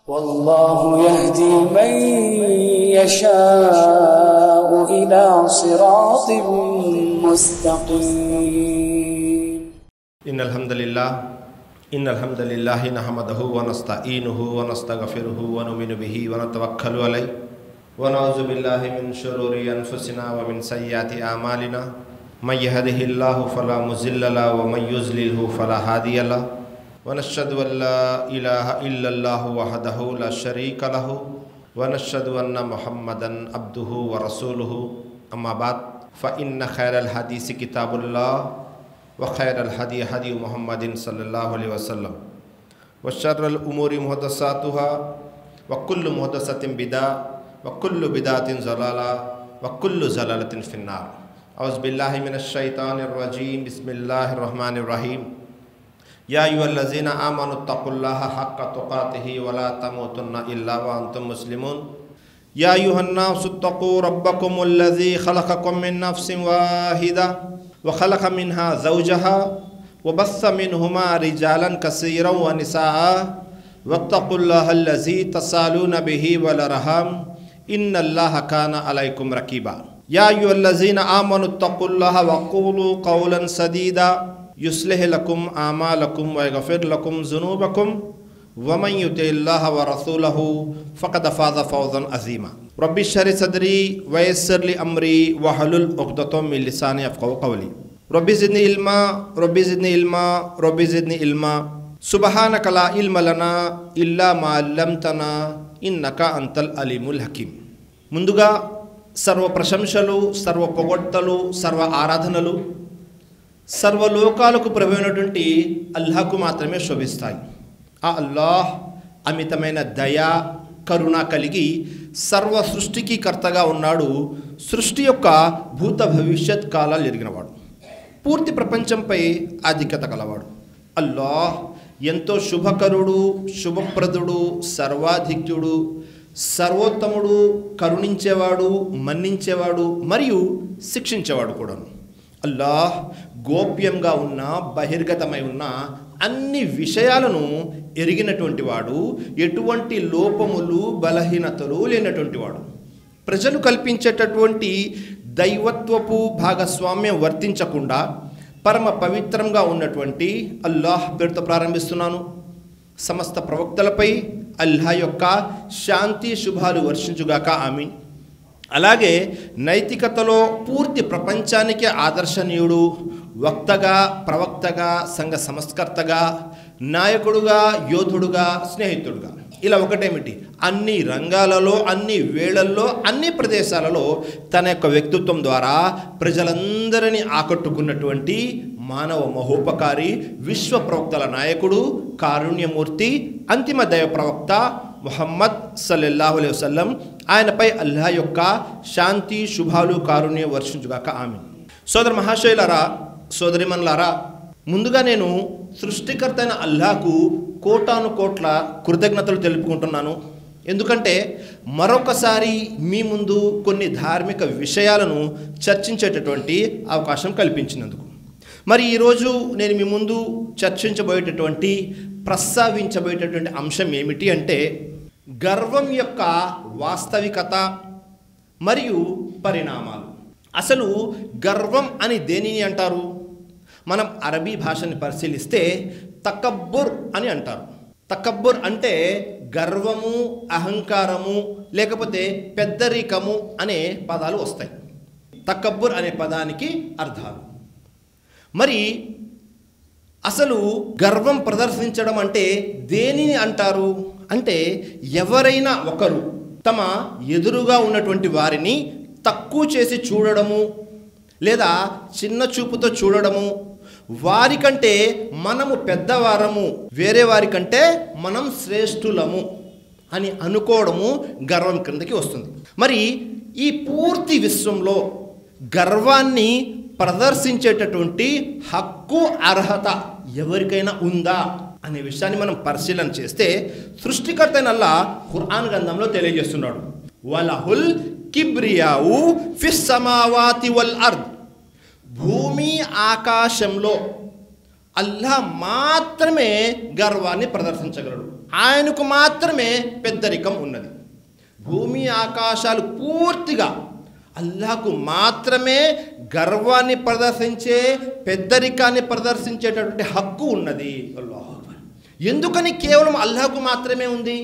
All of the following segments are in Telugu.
والله يهدي من يشاء إلى صراط مستقيم. إن الحمد لله نحمده ونستعينه ونستغفره ونؤمن به ونتوكل عليه ونعوذ بالله من شرور أنفسنا ومن سيئات أعمالنا من يهده الله فلا مضل له ومن يضلل فلا هادي له ونشهد أن لا إله إلا الله وحده لا شريك له ونشهد أن محمدا عبده ورسوله أما بعد فإن خير الحديث كتاب الله وخير الهدي هدي محمد صلى الله عليه وسلم وشر الأمور محدثاتها وكل محدثة بدعة وكل بدعة ضلالة وكل ضلالة في النار. أعوذ بالله من الشيطان الرجيم. بسم الله الرحمن الرحيم. يا أيها الذين آمنوا اتقوا الله حق تقاته ولا تموتن إلا وأنتم مسلمون. يا أيها الناس اتقوا ربكم الذي خلقكم من نفس واحدة وخلق منها زوجها وبث منهما رجالا كثيرا ونساء واتقوا الله الذي تسالون به والأرحام إن الله كان عليكم رقيبا. يا أيها الذين آمنوا اتقوا الله وقولوا قولا سديدا يصلح لكم أعمالكم ويغفر لكم ذنوبكم ومن يطع الله ورسوله فقد فاز فوزا عظيما. ربي اشرح لي صدري ويسر لي أمري واحلل عقدة من لساني يفقهوا قولي. ربي زدني علما ربي زدني علما ربي زدني علما سبحانك لا علم لنا إلا ما علمتنا إنك أنت العليم الحكيم. ముందుగా సర్వ ప్రశంసలు సర్వ పొగడ్తలు సర్వ ఆరాధనలు సర్వలోకాలకు ప్రభువైనటువంటి అల్లాహ్కు మాత్రమే శోభిస్తాయి. ఆ అల్లాహ్ అమితమైన దయ కరుణ కలిగి సర్వ సృష్టికి కర్తగా ఉన్నాడు. సృష్టి యొక్క భూత భవిష్యత్ కాలాలు ఎరిగినవాడు. పూర్తి ప్రపంచంపై ఆధిక్యత కలవాడు. అల్లాహ్ ఎంతో శుభకరుడు, శుభప్రదుడు, సర్వాధిక్యుడు, సర్వోత్తముడు, కరుణించేవాడు, మన్నించేవాడు మరియు శిక్షించేవాడు కూడా. అల్లాహ్ గోప్యంగా ఉన్న బహిర్గతమై ఉన్న అన్ని విషయాలను ఎరిగినటువంటి వాడు, ఎటువంటి లోపములు బలహీనతలు లేనటువంటి వాడు. ప్రజలు కల్పించేటటువంటి దైవత్వపు భాగస్వామ్యం వర్తించకుండా పరమ పవిత్రంగా ఉన్నటువంటి అల్లాహ్ పేరుతో ప్రారంభిస్తున్నాను. సమస్త ప్రవక్తలపై అల్లాహ్ యొక్క శాంతి శుభాలు వర్షించుగాక, ఆమీన్. అలాగే నైతికతలో పూర్తి ప్రపంచానికి ఆదర్శనీయుడు, వక్తగా, ప్రవక్తగా, సంఘ సంస్కర్తగా, నాయకుడుగా, యోధుడుగా, స్నేహితుడుగా, ఇలా ఒకటేమిటి అన్ని రంగాలలో, అన్ని వేళల్లో, అన్ని ప్రదేశాలలో తన యొక్క వ్యక్తిత్వం ద్వారా ప్రజలందరినీ ఆకట్టుకున్నటువంటి మానవ మహోపకారి, విశ్వ ప్రవక్తల నాయకుడు, కారుణ్యమూర్తి, అంతిమ దైవ ప్రవక్త ముహమ్మద్ సల్లల్లాహు అలైహి వసల్లం. ఆయనపై అల్లాహ్ యొక్క శాంతి శుభాలు కారుణ్యం వర్షించుగాక, ఆమీన్. సోదర మహాశయులారా, సోదరిమణులారా, ముందుగా నేను సృష్టికర్త అయిన అల్లాహ్కు కోటాను కోట్ల కృతజ్ఞతలు తెలుపుకుంటున్నాను. ఎందుకంటే మరొకసారి మీ ముందు కొన్ని ధార్మిక విషయాలను చర్చించేటటువంటి అవకాశం కల్పించినందుకు. మరి ఈరోజు నేను మీ ముందు చర్చించబోయేటటువంటి, ప్రస్తావించబోయేటటువంటి అంశం ఏమిటి అంటే గర్వం యొక్క వాస్తవికత మరియు పరిణామాలు. అసలు గర్వం అని దేనిని అంటారు? మనం అరబీ భాషని పరిశీలిస్తే తకబ్బుర్ అని అంటారు. తకబ్బుర్ అంటే గర్వము, అహంకారము, లేకపోతే పెద్దరికము అనే పదాలు వస్తాయి. తకబ్బుర్ అనే పదానికి అర్థాలు. మరి అసలు గర్వం ప్రదర్శించడం అంటే దేనిని అంటారు అంటే ఎవరైనా ఒకరు తమ ఎదురుగా ఉన్నటువంటి వారిని తక్కువ చేసి చూడడము, లేదా చిన్న చూపుతో చూడడము, వారికంటే మనము పెద్దవారము, వేరే వారికంటే మనం శ్రేష్ఠులము అని అనుకోవడము గర్వం కిందకి వస్తుంది. మరి ఈ పూర్తి విశ్వంలో గర్వాన్ని ప్రదర్శించేటటువంటి హక్కు, అర్హత ఎవరికైనా ఉందా అనే విషయాన్ని మనం పరిశీలన చేస్తే సృష్టికర్త అయిన అల్లాహ్ ఖురాన్ గ్రంథంలో తెలియజేస్తున్నాడు. వలహుల్ కిబ్రియాउ ఫిస్ సమావాతి వల్ అర్ద్. భూమి ఆకాశంలో అల్లాహ్ మాత్రమే గర్వాన్ని ప్రదర్శించగలడు. ఆయనకు మాత్రమే పెద్దరికం ఉన్నది. భూమి ఆకాశాలు పూర్తిగా అల్లాహకు మాత్రమే గర్వాన్ని ప్రదర్శించే, పెద్దరికాన్ని ప్రదర్శించేటటువంటి హక్కు ఉన్నది. అల్లాహు అక్బర్. ఎందుకని కేవలం అల్లాహకు మాత్రమే ఉంది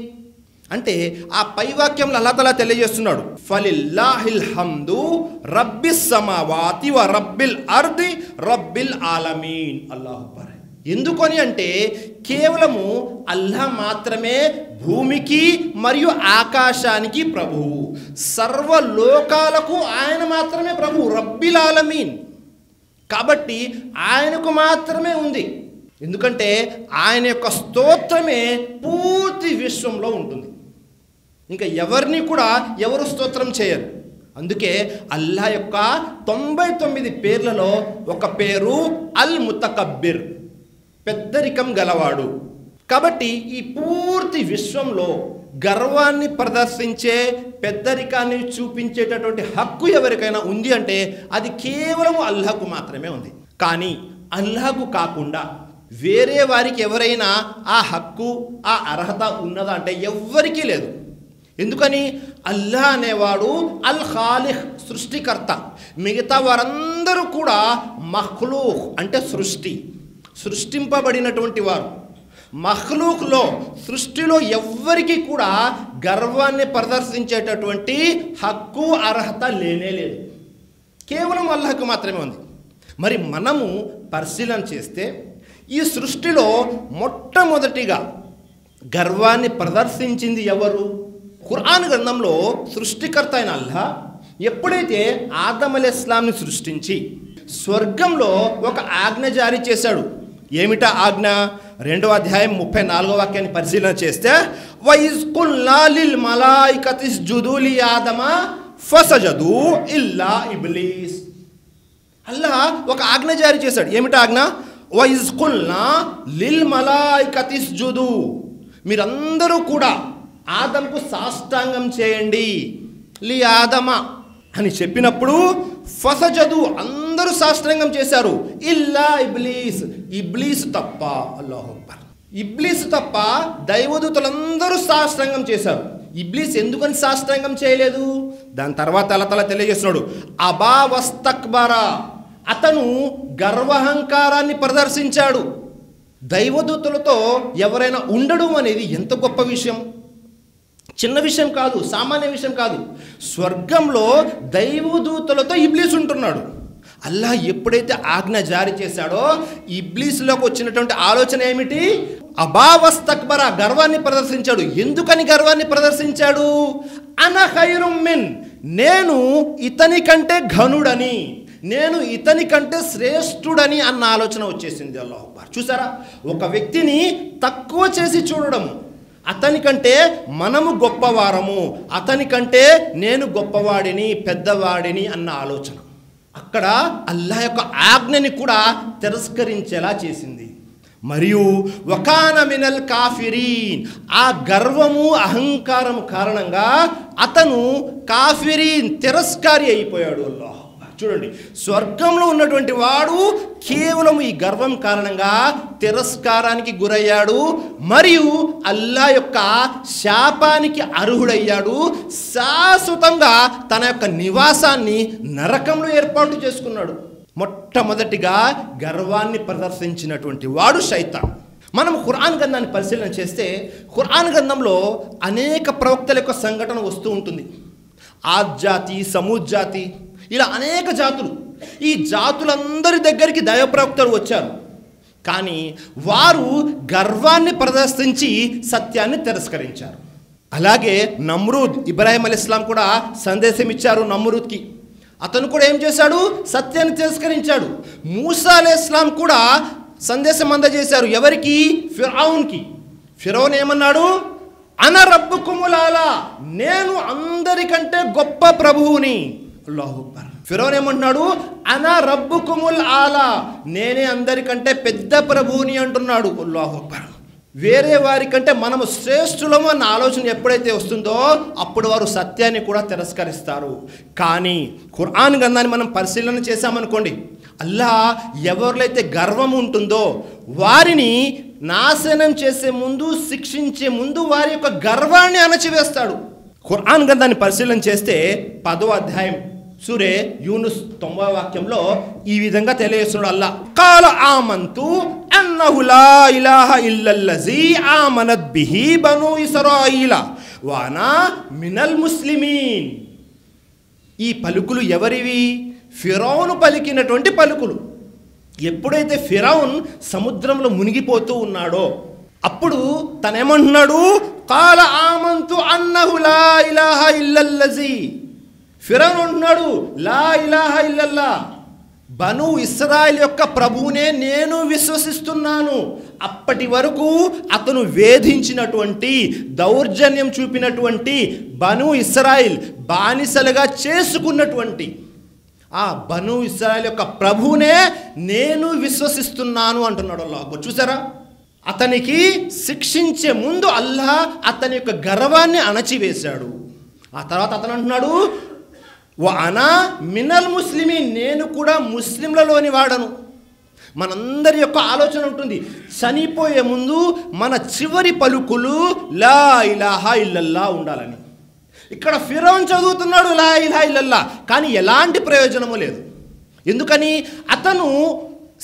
అంటే ఆ పై వాక్యంలో అల్లాహ్ తఆలా తెలియజేస్తున్నాడు, ఫలిల్లాహిల్ హమ్దు రబ్బిస్ సమావాతి వ రబ్బిల్ అర్ది రబ్బిల్ ఆలమీన్. అల్లాహు అక్బర్. ఎందుకని అంటే కేవలము అల్లాహ్ మాత్రమే భూమికి మరియు ఆకాశానికి ప్రభువు, సర్వలోకాలకు ఆయన మాత్రమే ప్రభువు, రబ్బిల్ ఆలమీన్. కాబట్టి ఆయనకు మాత్రమే ఉంది. ఎందుకంటే ఆయన యొక్క స్తోత్రమే పూర్తి విశ్వంలో ఉంటుంది. ఇంకా ఎవరిని కూడా ఎవరు స్తోత్రం చేయరు. అందుకే అల్లాహ్ యొక్క 99 పేర్లలో ఒక పేరు అల్ ముతకబ్బిర్, పెద్దరికం గలవాడు. కాబట్టి ఈ పూర్తి విశ్వంలో గర్వాన్ని ప్రదర్శించే, పెద్దరికాన్ని చూపించేటటువంటి హక్కు ఎవరికైనా ఉంది అంటే అది కేవలం అల్లాహకు మాత్రమే ఉంది. కానీ అల్లాహకు కాకుండా వేరే వారికి ఎవరైనా ఆ హక్కు, ఆ అర్హత ఉన్నదా అంటే ఎవ్వరికీ లేదు. ఎందుకని? అల్లాహ్ అనేవాడు అల్ ఖాలిక్, సృష్టికర్త. మిగతా వారందరూ కూడా మఖ్లూక్ అంటే సృష్టి, సృష్టింపబడినటువంటి వారు. మఖ్లూక్లో, సృష్టిలో ఎవ్వరికీ కూడా గర్వాన్ని ప్రదర్శించేటటువంటి హక్కు, అర్హత లేనే లేదు. కేవలం అల్లాహకు మాత్రమే ఉంది. మరి మనము పరిశీలన చేస్తే ఈ సృష్టిలో మొట్టమొదటిగా గర్వాన్ని ప్రదర్శించింది ఎవరు? ఖురాన్ గ్రంథంలో సృష్టికర్త అయిన అల్లాహ్ ఎప్పుడైతే ఆదం అలైహిస్సలాంని సృష్టించి స్వర్గంలో ఒక ఆజ్ఞ జారీ చేశాడు. ఏమిటా ఆజ్ఞ? 2వ అధ్యాయం 34వ వాక్యాన్ని పరిశీలన చేస్తే, వైజ్ కుల్నా లిల్ మలాయికతి ఇస్జుదు లి ఆదమ ఫసజదు ఇల్లా ఇబ్లీస్. అల్లాహ్ ఒక ఆజ్ఞ జారీ చేశాడు. ఏమిటా ఆజ్ఞ? వైజ్ కుల్నా లిల్ మలాయికతి ఇస్జుదు, మీరందరూ కూడా ఆదంకు సాష్టాంగం చేయండి, లి ఆదమ అని చెప్పినప్పుడు ఫసజదు, అందరూ సాష్టాంగం చేశారు. ఇల్లా ఇబ్లీస్, ఇబ్లీస్ తప్ప. అల్లాహు అక్బర్. ఇబ్లీస్ తప్ప దైవదూతలందరూ సాష్టాంగం చేశారు. ఇబ్లీస్ ఎందుకని సాష్టాంగం చేయలేదు? దాని తర్వాత అల్లాహ్ తఆలా తెలియజేస్తున్నాడు, అబా వస్తక్బరా, అతను గర్వహంకారాన్ని ప్రదర్శించాడు. దైవదూతలతో ఎవరైనా ఉండడం అనేది ఎంత గొప్ప విషయం! చిన్న విషయం కాదు, సామాన్య విషయం కాదు. స్వర్గంలో దైవదూతలతో ఇబ్లీస్ ఉంటున్నాడు. అల్లాహ్ ఎప్పుడైతే ఆజ్ఞ జారీ చేశాడో ఇబ్లీస్లోకి వచ్చినటువంటి ఆలోచన ఏమిటి? అబావస్తక్బర, గర్వాన్ని ప్రదర్శించాడు. ఎందుకని గర్వాన్ని ప్రదర్శించాడు? అన ఖైరుమ్ మిన్, నేను ఇతని కంటే ఘనుడని, నేను ఇతని కంటే శ్రేష్ఠుడని అన్న ఆలోచన వచ్చేసింది. అల్లాహు అక్బర్. చూసారా, ఒక వ్యక్తిని తక్కువ చేసి చూడడం, అతని కంటే మనము గొప్పవారము, అతని కంటే నేను గొప్పవాడిని, పెద్దవాడిని అన్న ఆలోచన అక్కడ అల్లాహ్ యొక్క ఆజ్ఞని కూడా తిరస్కరించేలా చేసింది. మరియు వకాన మినల్ కాఫిరీన్, ఆ గర్వము, అహంకారం కారణంగా అతను కాఫిరీన్, తిరస్కారి అయిపోయాడు. అల్లాహ్ చూడండి, స్వర్గంలో ఉన్నటువంటి వాడు కేవలం ఈ గర్వం కారణంగా తిరస్కారానికి గురయ్యాడు, మరియు అల్లాహ్ యొక్క శాపానికి అర్హుడయ్యాడు. శాశ్వతంగా తన యొక్క నివాసాన్ని నరకంలో ఏర్పాటు చేసుకున్నాడు. మొట్టమొదటిగా గర్వాన్ని ప్రదర్శించినటువంటి వాడు శైతాన్. మనం ఖురాన్ గ్రంథాన్ని పరిశీలన చేస్తే ఖురాన్ గ్రంథంలో అనేక ప్రవక్తల యొక్క సంఘటన వస్తూ ఉంటుంది. ఆద్ జాతి, సమూద్ జాతి, ఇలా అనేక జాతులు. ఈ జాతులందరి దగ్గరికి దైవ ప్రవక్తలు వచ్చారు. కానీ వారు గర్వాన్ని ప్రదర్శించి సత్యాన్ని తిరస్కరించారు. అలాగే నమ్రూద్, ఇబ్రాహిం అలైహిస్సలాం కూడా సందేశం ఇచ్చారు నమ్రూద్కి. అతను కూడా ఏం చేశాడు? సత్యాన్ని తిరస్కరించాడు. మూసా అలైహిస్సలాం కూడా సందేశం అందజేశారు. ఎవరికి? ఫిరౌన్కి. ఫిరౌన్ ఏమన్నాడు? అన రబ్బుకుముల్ ఆలా, నేను అందరికంటే గొప్ప ప్రభువుని. అల్లాహు అక్బర్. ఫిరౌన్ ఏమంటున్నాడు? అనా రబ్బుకుముల్ ఆలా, నేనే అందరికంటే పెద్ద ప్రభువుని అంటున్నాడు. అల్లాహు అక్బర్. వేరే వారికంటే మనము శ్రేష్ఠులము అన్న ఆలోచన ఎప్పుడైతే వస్తుందో అప్పుడు వారు సత్యాన్ని కూడా తిరస్కరిస్తారు. కానీ ఖురాన్ గ్రంథాన్ని మనం పరిశీలన చేశామనుకోండి, అల్లాహ్ ఎవరిలైతే గర్వం ఉంటుందో వారిని నాశనం చేసే ముందు, శిక్షించే ముందు వారి యొక్క గర్వాన్ని అణచివేస్తాడు. ఖురాన్ గ్రంథాన్ని పరిశీలన చేస్తే 10వ అధ్యాయం సూరే యూనుస్ 9వ వాక్యంలో ఈ విధంగా తెలియజేస్తున్నాడు అల్లా. కాల ఆమంతు అన్నహు లా ఇలాహ ఇల్లల్లజీ ఆమనత్ బిహి బను ఇస్రాయీల వానా మినల్ ముస్లిమీన్. ఈ పలుకులు ఎవరివి? ఫిరౌను పలికినటువంటి పలుకులు. ఎప్పుడైతే ఫిరౌన్ సముద్రంలో మునిగిపోతూ ఉన్నాడో అప్పుడు తనేమంటున్నాడు? కాల ఆమంతు అన్నహు లా ఇలాహ ఇల్లల్లజీ. ఫిరౌన్ అంటున్నాడు లా ఇలాహ ఇల్లల్లా, బను ఇస్రాయిల్ యొక్క ప్రభువునే నేను విశ్వసిస్తున్నాను. అప్పటి వరకు అతను వేధించినటువంటి, దౌర్జన్యం చూపినటువంటి బను ఇస్రాయిల్, బానిసలుగా చేసుకున్నటువంటి ఆ బను ఇస్రాయిల్ యొక్క ప్రభువునే నేను విశ్వసిస్తున్నాను అంటున్నాడు అల్లాహ్. చూసారా, అతనికి శిక్షించే ముందు అల్లాహ్ అతని యొక్క గర్వాన్ని అణచివేశాడు. ఆ తర్వాత అతను అంటున్నాడు అనా మినల్ ముస్లిమీన్, నేను కూడా ముస్లింలలోని వాడను. మనందరి యొక్క ఆలోచన ఉంటుంది, చనిపోయే ముందు మన చివరి పలుకులు లా ఇలాహా ఇల్లల్లా ఉండాలని. ఇక్కడ ఫిరౌన్ చదువుతున్నాడు లా ఇలాహా ఇల్లల్లా, కానీ ఎలాంటి ప్రయోజనము లేదు. ఎందుకని? అతను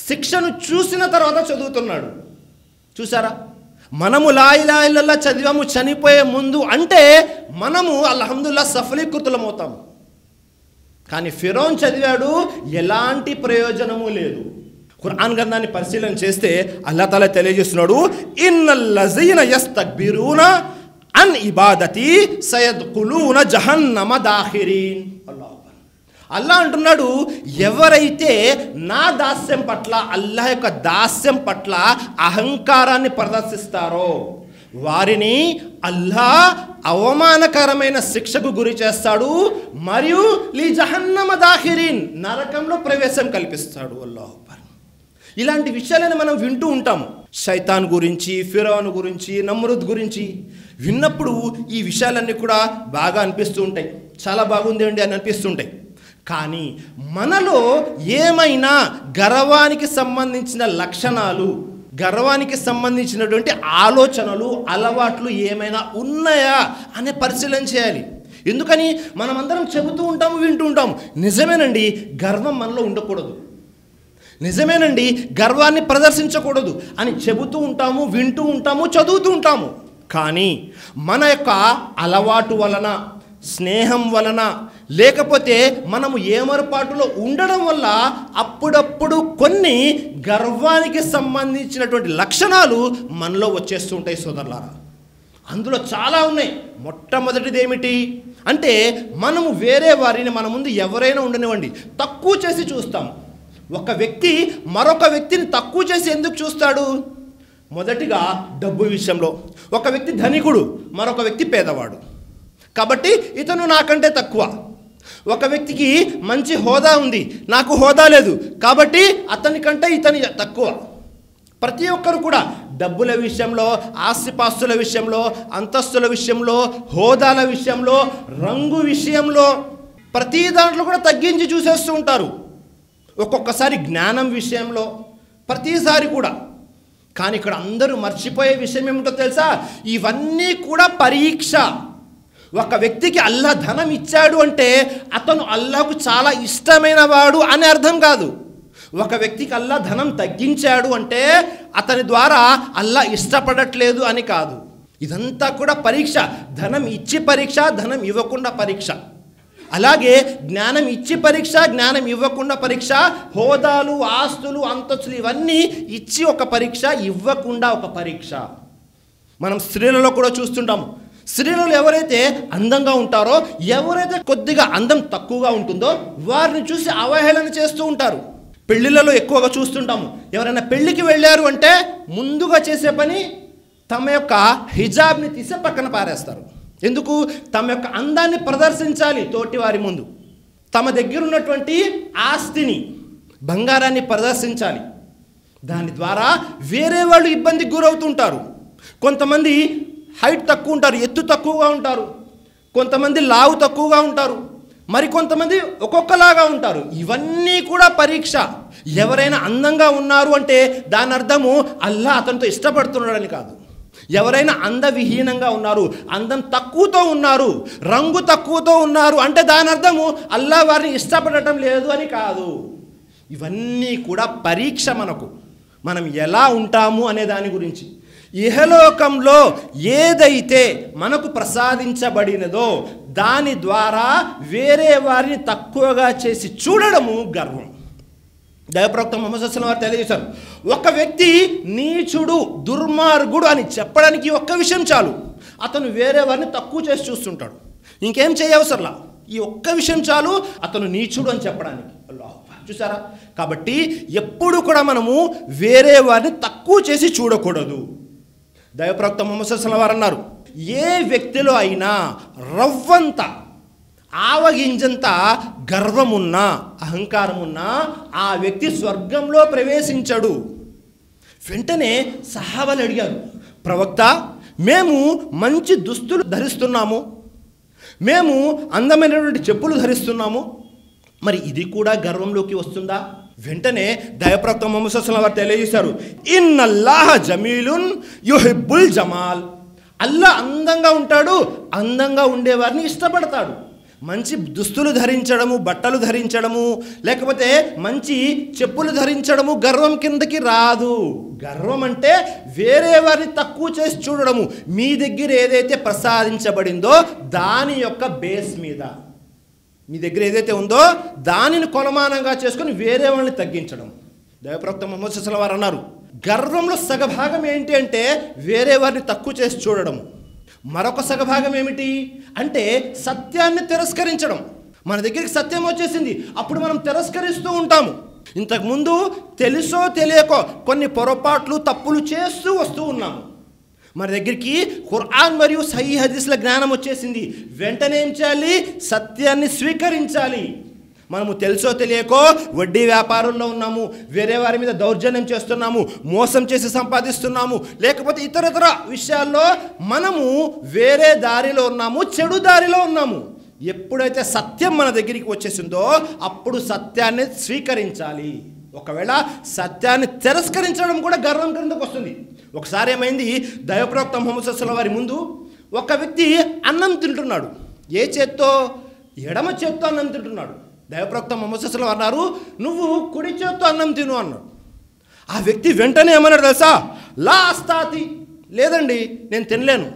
శిక్షను చూసిన తర్వాత చదువుతున్నాడు. చూసారా, మనము లా ఇలాహా ఇల్లల్లా చదివాము చనిపోయే ముందు అంటే మనము అల్హమ్దులిల్లాహ్ సఫలీకృతులమవుతాము. కానీ ఫిరౌన్ చదివాడు, ఎలాంటి ప్రయోజనము లేదు. ఖురాన్ గ్రంథాన్ని పరిశీలన చేస్తే అల్లాహ్ తాలా తెలియజేస్తున్నాడు, ఇన్నల్లజీన యస్తక్బిరూన అన్ ఇబాదతి సయద్ఖులూన జహన్నమ దాఖిరీన్. అల్లాహ్ అంటున్నాడు, ఎవరైతే నా దాస్యం పట్ల, అల్లాహ్ యొక్క దాస్యం పట్ల అహంకారాన్ని ప్రదర్శిస్తారో వారిని అల్లాహ్ అవమానకరమైన శిక్షకు గురి చేస్తాడు, మరియు లీ జహన్నమ దాఖిరీన్, నరకంలో ప్రవేశం కల్పిస్తాడు. అల్లాహ్ అక్బర్. ఇలాంటి విషయాలను మనం వింటూ ఉంటాము. శైతాన్ గురించి, ఫిరౌన్ గురించి, నమ్రూద్ గురించి విన్నప్పుడు ఈ విషయాలన్నీ కూడా బాగా అనిపిస్తూ ఉంటాయి, చాలా బాగుంది అండి అని అనిపిస్తుంటాయి. కానీ మనలో ఏమైనా గర్వానికి సంబంధించిన లక్షణాలు, గర్వానికి సంబంధించినటువంటి ఆలోచనలు, అలవాట్లు ఏమైనా ఉన్నాయా అనే పరిశీలన చేయాలి. ఎందుకని? మనమందరం చెబుతూ ఉంటాము, వింటూ ఉంటాము. నిజమేనండి, గర్వం మనలో ఉండకూడదు, నిజమేనండి, గర్వాన్ని ప్రదర్శించకూడదు అని చెబుతూ ఉంటాము, వింటూ ఉంటాము, చదువుతూ ఉంటాము. కానీ మన యొక్క అలవాటు వలన, స్నేహం వలన, లేకపోతే మనము ఏమరపాటులో ఉండడం వల్ల అప్పుడప్పుడు కొన్ని గర్వానికి సంబంధించినటువంటి లక్షణాలు మనలో వచ్చేస్తూ ఉంటాయి సోదరులారా. అందులో చాలా ఉన్నాయి. మొట్టమొదటిది ఏమిటి అంటే, మనము వేరే వారిని మన ముందు ఎవరైనా ఉండనివ్వండి తక్కువ చేసి చూస్తాము. ఒక వ్యక్తి మరొక వ్యక్తిని తక్కువ చేసి ఎందుకు చూస్తాడు? మొదటిగా డబ్బు విషయంలో. ఒక వ్యక్తి ధనికుడు, మరొక వ్యక్తి పేదవాడు, కాబట్టి ఇతను నాకంటే తక్కువ. ఒక వ్యక్తికి మంచి హోదా ఉంది, నాకు హోదా లేదు, కాబట్టి అతని కంటే ఇతని తక్కువ. ప్రతి ఒక్కరు కూడా డబ్బుల విషయంలో, ఆస్తిపాస్తుల విషయంలో, అంతస్తుల విషయంలో, హోదాల విషయంలో, రంగు విషయంలో, ప్రతి దాంట్లో కూడా తగ్గించి చూసేస్తూ ఉంటారు. ఒక్కొక్కసారి జ్ఞానం విషయంలో, ప్రతిసారి కూడా. కానీ ఇక్కడ అందరూ మర్చిపోయే విషయం ఏమిటో తెలుసా? ఇవన్నీ కూడా పరీక్ష. ఒక వ్యక్తికి అల్లాహ్ ధనం ఇచ్చాడు అంటే అతను అల్లాహకు చాలా ఇష్టమైన వాడు అని అర్థం కాదు. ఒక వ్యక్తికి అల్లాహ్ ధనం తగ్గించాడు అంటే అతని ద్వారా అల్లాహ్ ఇష్టపడట్లేదు అని కాదు. ఇదంతా కూడా పరీక్ష. ధనం ఇచ్చి పరీక్ష, ధనం ఇవ్వకుండా పరీక్ష. అలాగే జ్ఞానం ఇచ్చి పరీక్ష, జ్ఞానం ఇవ్వకుండా పరీక్ష. హోదాలు, ఆస్తులు, అంతస్తులు ఇవన్నీ ఇచ్చి ఒక పరీక్ష, ఇవ్వకుండా ఒక పరీక్ష. మనం స్త్రీలలో కూడా చూస్తుంటాము. స్త్రీలలో ఎవరైతే అందంగా ఉంటారో, ఎవరైతే కొద్దిగా అందం తక్కువగా ఉంటుందో వారిని చూసి అవహేళన చేస్తూ ఉంటారు. పెళ్లిళ్ళలో ఎక్కువగా చూస్తుంటాము. ఎవరైనా పెళ్లికి వెళ్ళారు అంటే ముందుగా చేసే పని తమ యొక్క హిజాబ్ని తీసి పక్కన పారేస్తారు. ఎందుకు? తమ యొక్క అందాన్ని ప్రదర్శించాలి తోటి వారి ముందు. తమ దగ్గర ఉన్నటువంటి ఆస్తిని, బంగారాన్ని ప్రదర్శించాలి. దాని ద్వారా వేరే వాళ్ళు ఇబ్బందికి గురవుతుంటారు. కొంతమంది హైట్ తక్కువ ఉంటారు, ఎత్తు తక్కువగా ఉంటారు. కొంతమంది లావు తక్కువగా ఉంటారు. మరికొంతమంది ఒక్కొక్కలాగా ఉంటారు. ఇవన్నీ కూడా పరీక్ష. ఎవరైనా అందంగా ఉన్నారు అంటే దాని అర్థము అల్లాహ్ అతనితో ఇష్టపడుతున్నాడని కాదు. ఎవరైనా అందవిహీనంగా ఉన్నారు, అందం తక్కువతో ఉన్నారు, రంగు తక్కువతో ఉన్నారు అంటే దాని అర్థము అల్లాహ్ వారిని ఇష్టపడటం లేదు అని కాదు. ఇవన్నీ కూడా పరీక్ష. మనం ఎలా ఉంటాము అనే దాని గురించి. ఇహలోకంలో ఏదైతే మనకు ప్రసాదించబడినదో దాని ద్వారా వేరే వారిని తక్కువగా చేసి చూడడము గర్వం. దైవప్రవక్త ముహమ్మద్ సల్లల్లాహు అలైహి వసల్లం వారు తెలియజేశారు, ఒక వ్యక్తి నీచుడు, దుర్మార్గుడు అని చెప్పడానికి ఒక్క విషయం చాలు. అతను వేరే వారిని తక్కువ చేసి చూస్తుంటాడు. ఇంకేం చేయవసరంలా, ఈ ఒక్క విషయం చాలు అతను నీచుడు అని చెప్పడానికి. అల్లాహ్ చూసారా? కాబట్టి ఎప్పుడు కూడా మనము వేరే వారిని తక్కువ చేసి చూడకూడదు. దైవప్రవక్త ముహమ్మద్ సల్లల్లాహు అలైహి వసల్లం వారు అన్నారు, ఏ వ్యక్తిలో అయినా రవ్వంత, ఆవగింజంత గర్వమున్నా, అహంకారమున్నా ఆ వ్యక్తి స్వర్గంలో ప్రవేశించడు. వెంటనే సహాబాలు అడిగారు, ప్రవక్త, మేము మంచి దుస్తులు ధరిస్తున్నాము, మేము అందమైనటువంటి చెప్పులు ధరిస్తున్నాము, మరి ఇది కూడా గర్వంలోకి వస్తుందా? వెంటనే దైవప్రవక్త ముహమ్మద్ సల్లల్లాహు అలైహి వసల్లం వారు తెలియజేశారు, ఇన్నల్లాహ జమీలున్ యుహిబ్బుల్ జమాల్. అల్లాహ్ అందంగా ఉంటాడు, అందంగా ఉండేవారిని ఇష్టపడతాడు. మంచి దుస్తులు ధరించడము, బట్టలు ధరించడము, లేకపోతే మంచి చెప్పులు ధరించడము గర్వం కిందకి రాదు. గర్వం అంటే వేరే వారిని తక్కువ చేసి చూడడము. మీ దగ్గర ఏదైతే ప్రసాదించబడిందో దాని యొక్క బేస్ మీద, మీ దగ్గర ఏదైతే ఉందో దానిని కొలమానంగా చేసుకొని వేరే వాళ్ళని తగ్గించడం. దైవప్రవక్త ముహమ్మద్ సల్లల్లాహు అలైహి వసల్లం వారు అన్నారు, గర్వంలో సగభాగం ఏంటి అంటే వేరే వారిని తక్కువ చేసి చూడడం. మరొక సగభాగం ఏమిటి అంటే సత్యాన్ని తిరస్కరించడం. మన దగ్గరికి సత్యం వచ్చేసింది, అప్పుడు మనం తిరస్కరిస్తూ ఉంటాము. ఇంతకుముందు తెలుసో తెలియకో కొన్ని పొరపాట్లు, తప్పులు చేస్తూ వస్తూ ఉన్నాము. మన దగ్గరికి ఖురాన్ మరియు సహీ హదీస్ల జ్ఞానం వచ్చేసింది, వెంటనే ఏం చేయాలి? సత్యాన్ని స్వీకరించాలి. మనము తెలుసో తెలియకో వడ్డీ వ్యాపారంలో ఉన్నాము, వేరే వారి మీద దౌర్జన్యం చేస్తున్నాము, మోసం చేసి సంపాదిస్తున్నాము, లేకపోతే ఇతర విషయాల్లో మనము వేరే దారిలో ఉన్నాము, చెడు దారిలో ఉన్నాము. ఎప్పుడైతే సత్యం మన దగ్గరికి వచ్చేసిందో అప్పుడు సత్యాన్ని స్వీకరించాలి. ఒకవేళ సత్యాన్ని తిరస్కరించడం కూడా గర్వం కిందకు వస్తుంది. ఒకసారి ఏమైంది, దైవప్రవక్త ముహమ్మద్ సల్లల్లాహు అలైహి వసల్లం వారి ముందు ఒక వ్యక్తి అన్నం తింటున్నాడు. ఏ చేత్తో? ఎడమ చేత్తో అన్నం తింటున్నాడు. దైవప్రవక్త ముహమ్మద్ సల్లల్లాహు అలైహి వసల్లం అన్నారు, నువ్వు కుడి చేత్తో అన్నం తిను అన్నాడు. ఆ వ్యక్తి వెంటనే ఏమన్నాడు తెలుసా? లా అస్తాతి, లేదండి నేను తినలేను.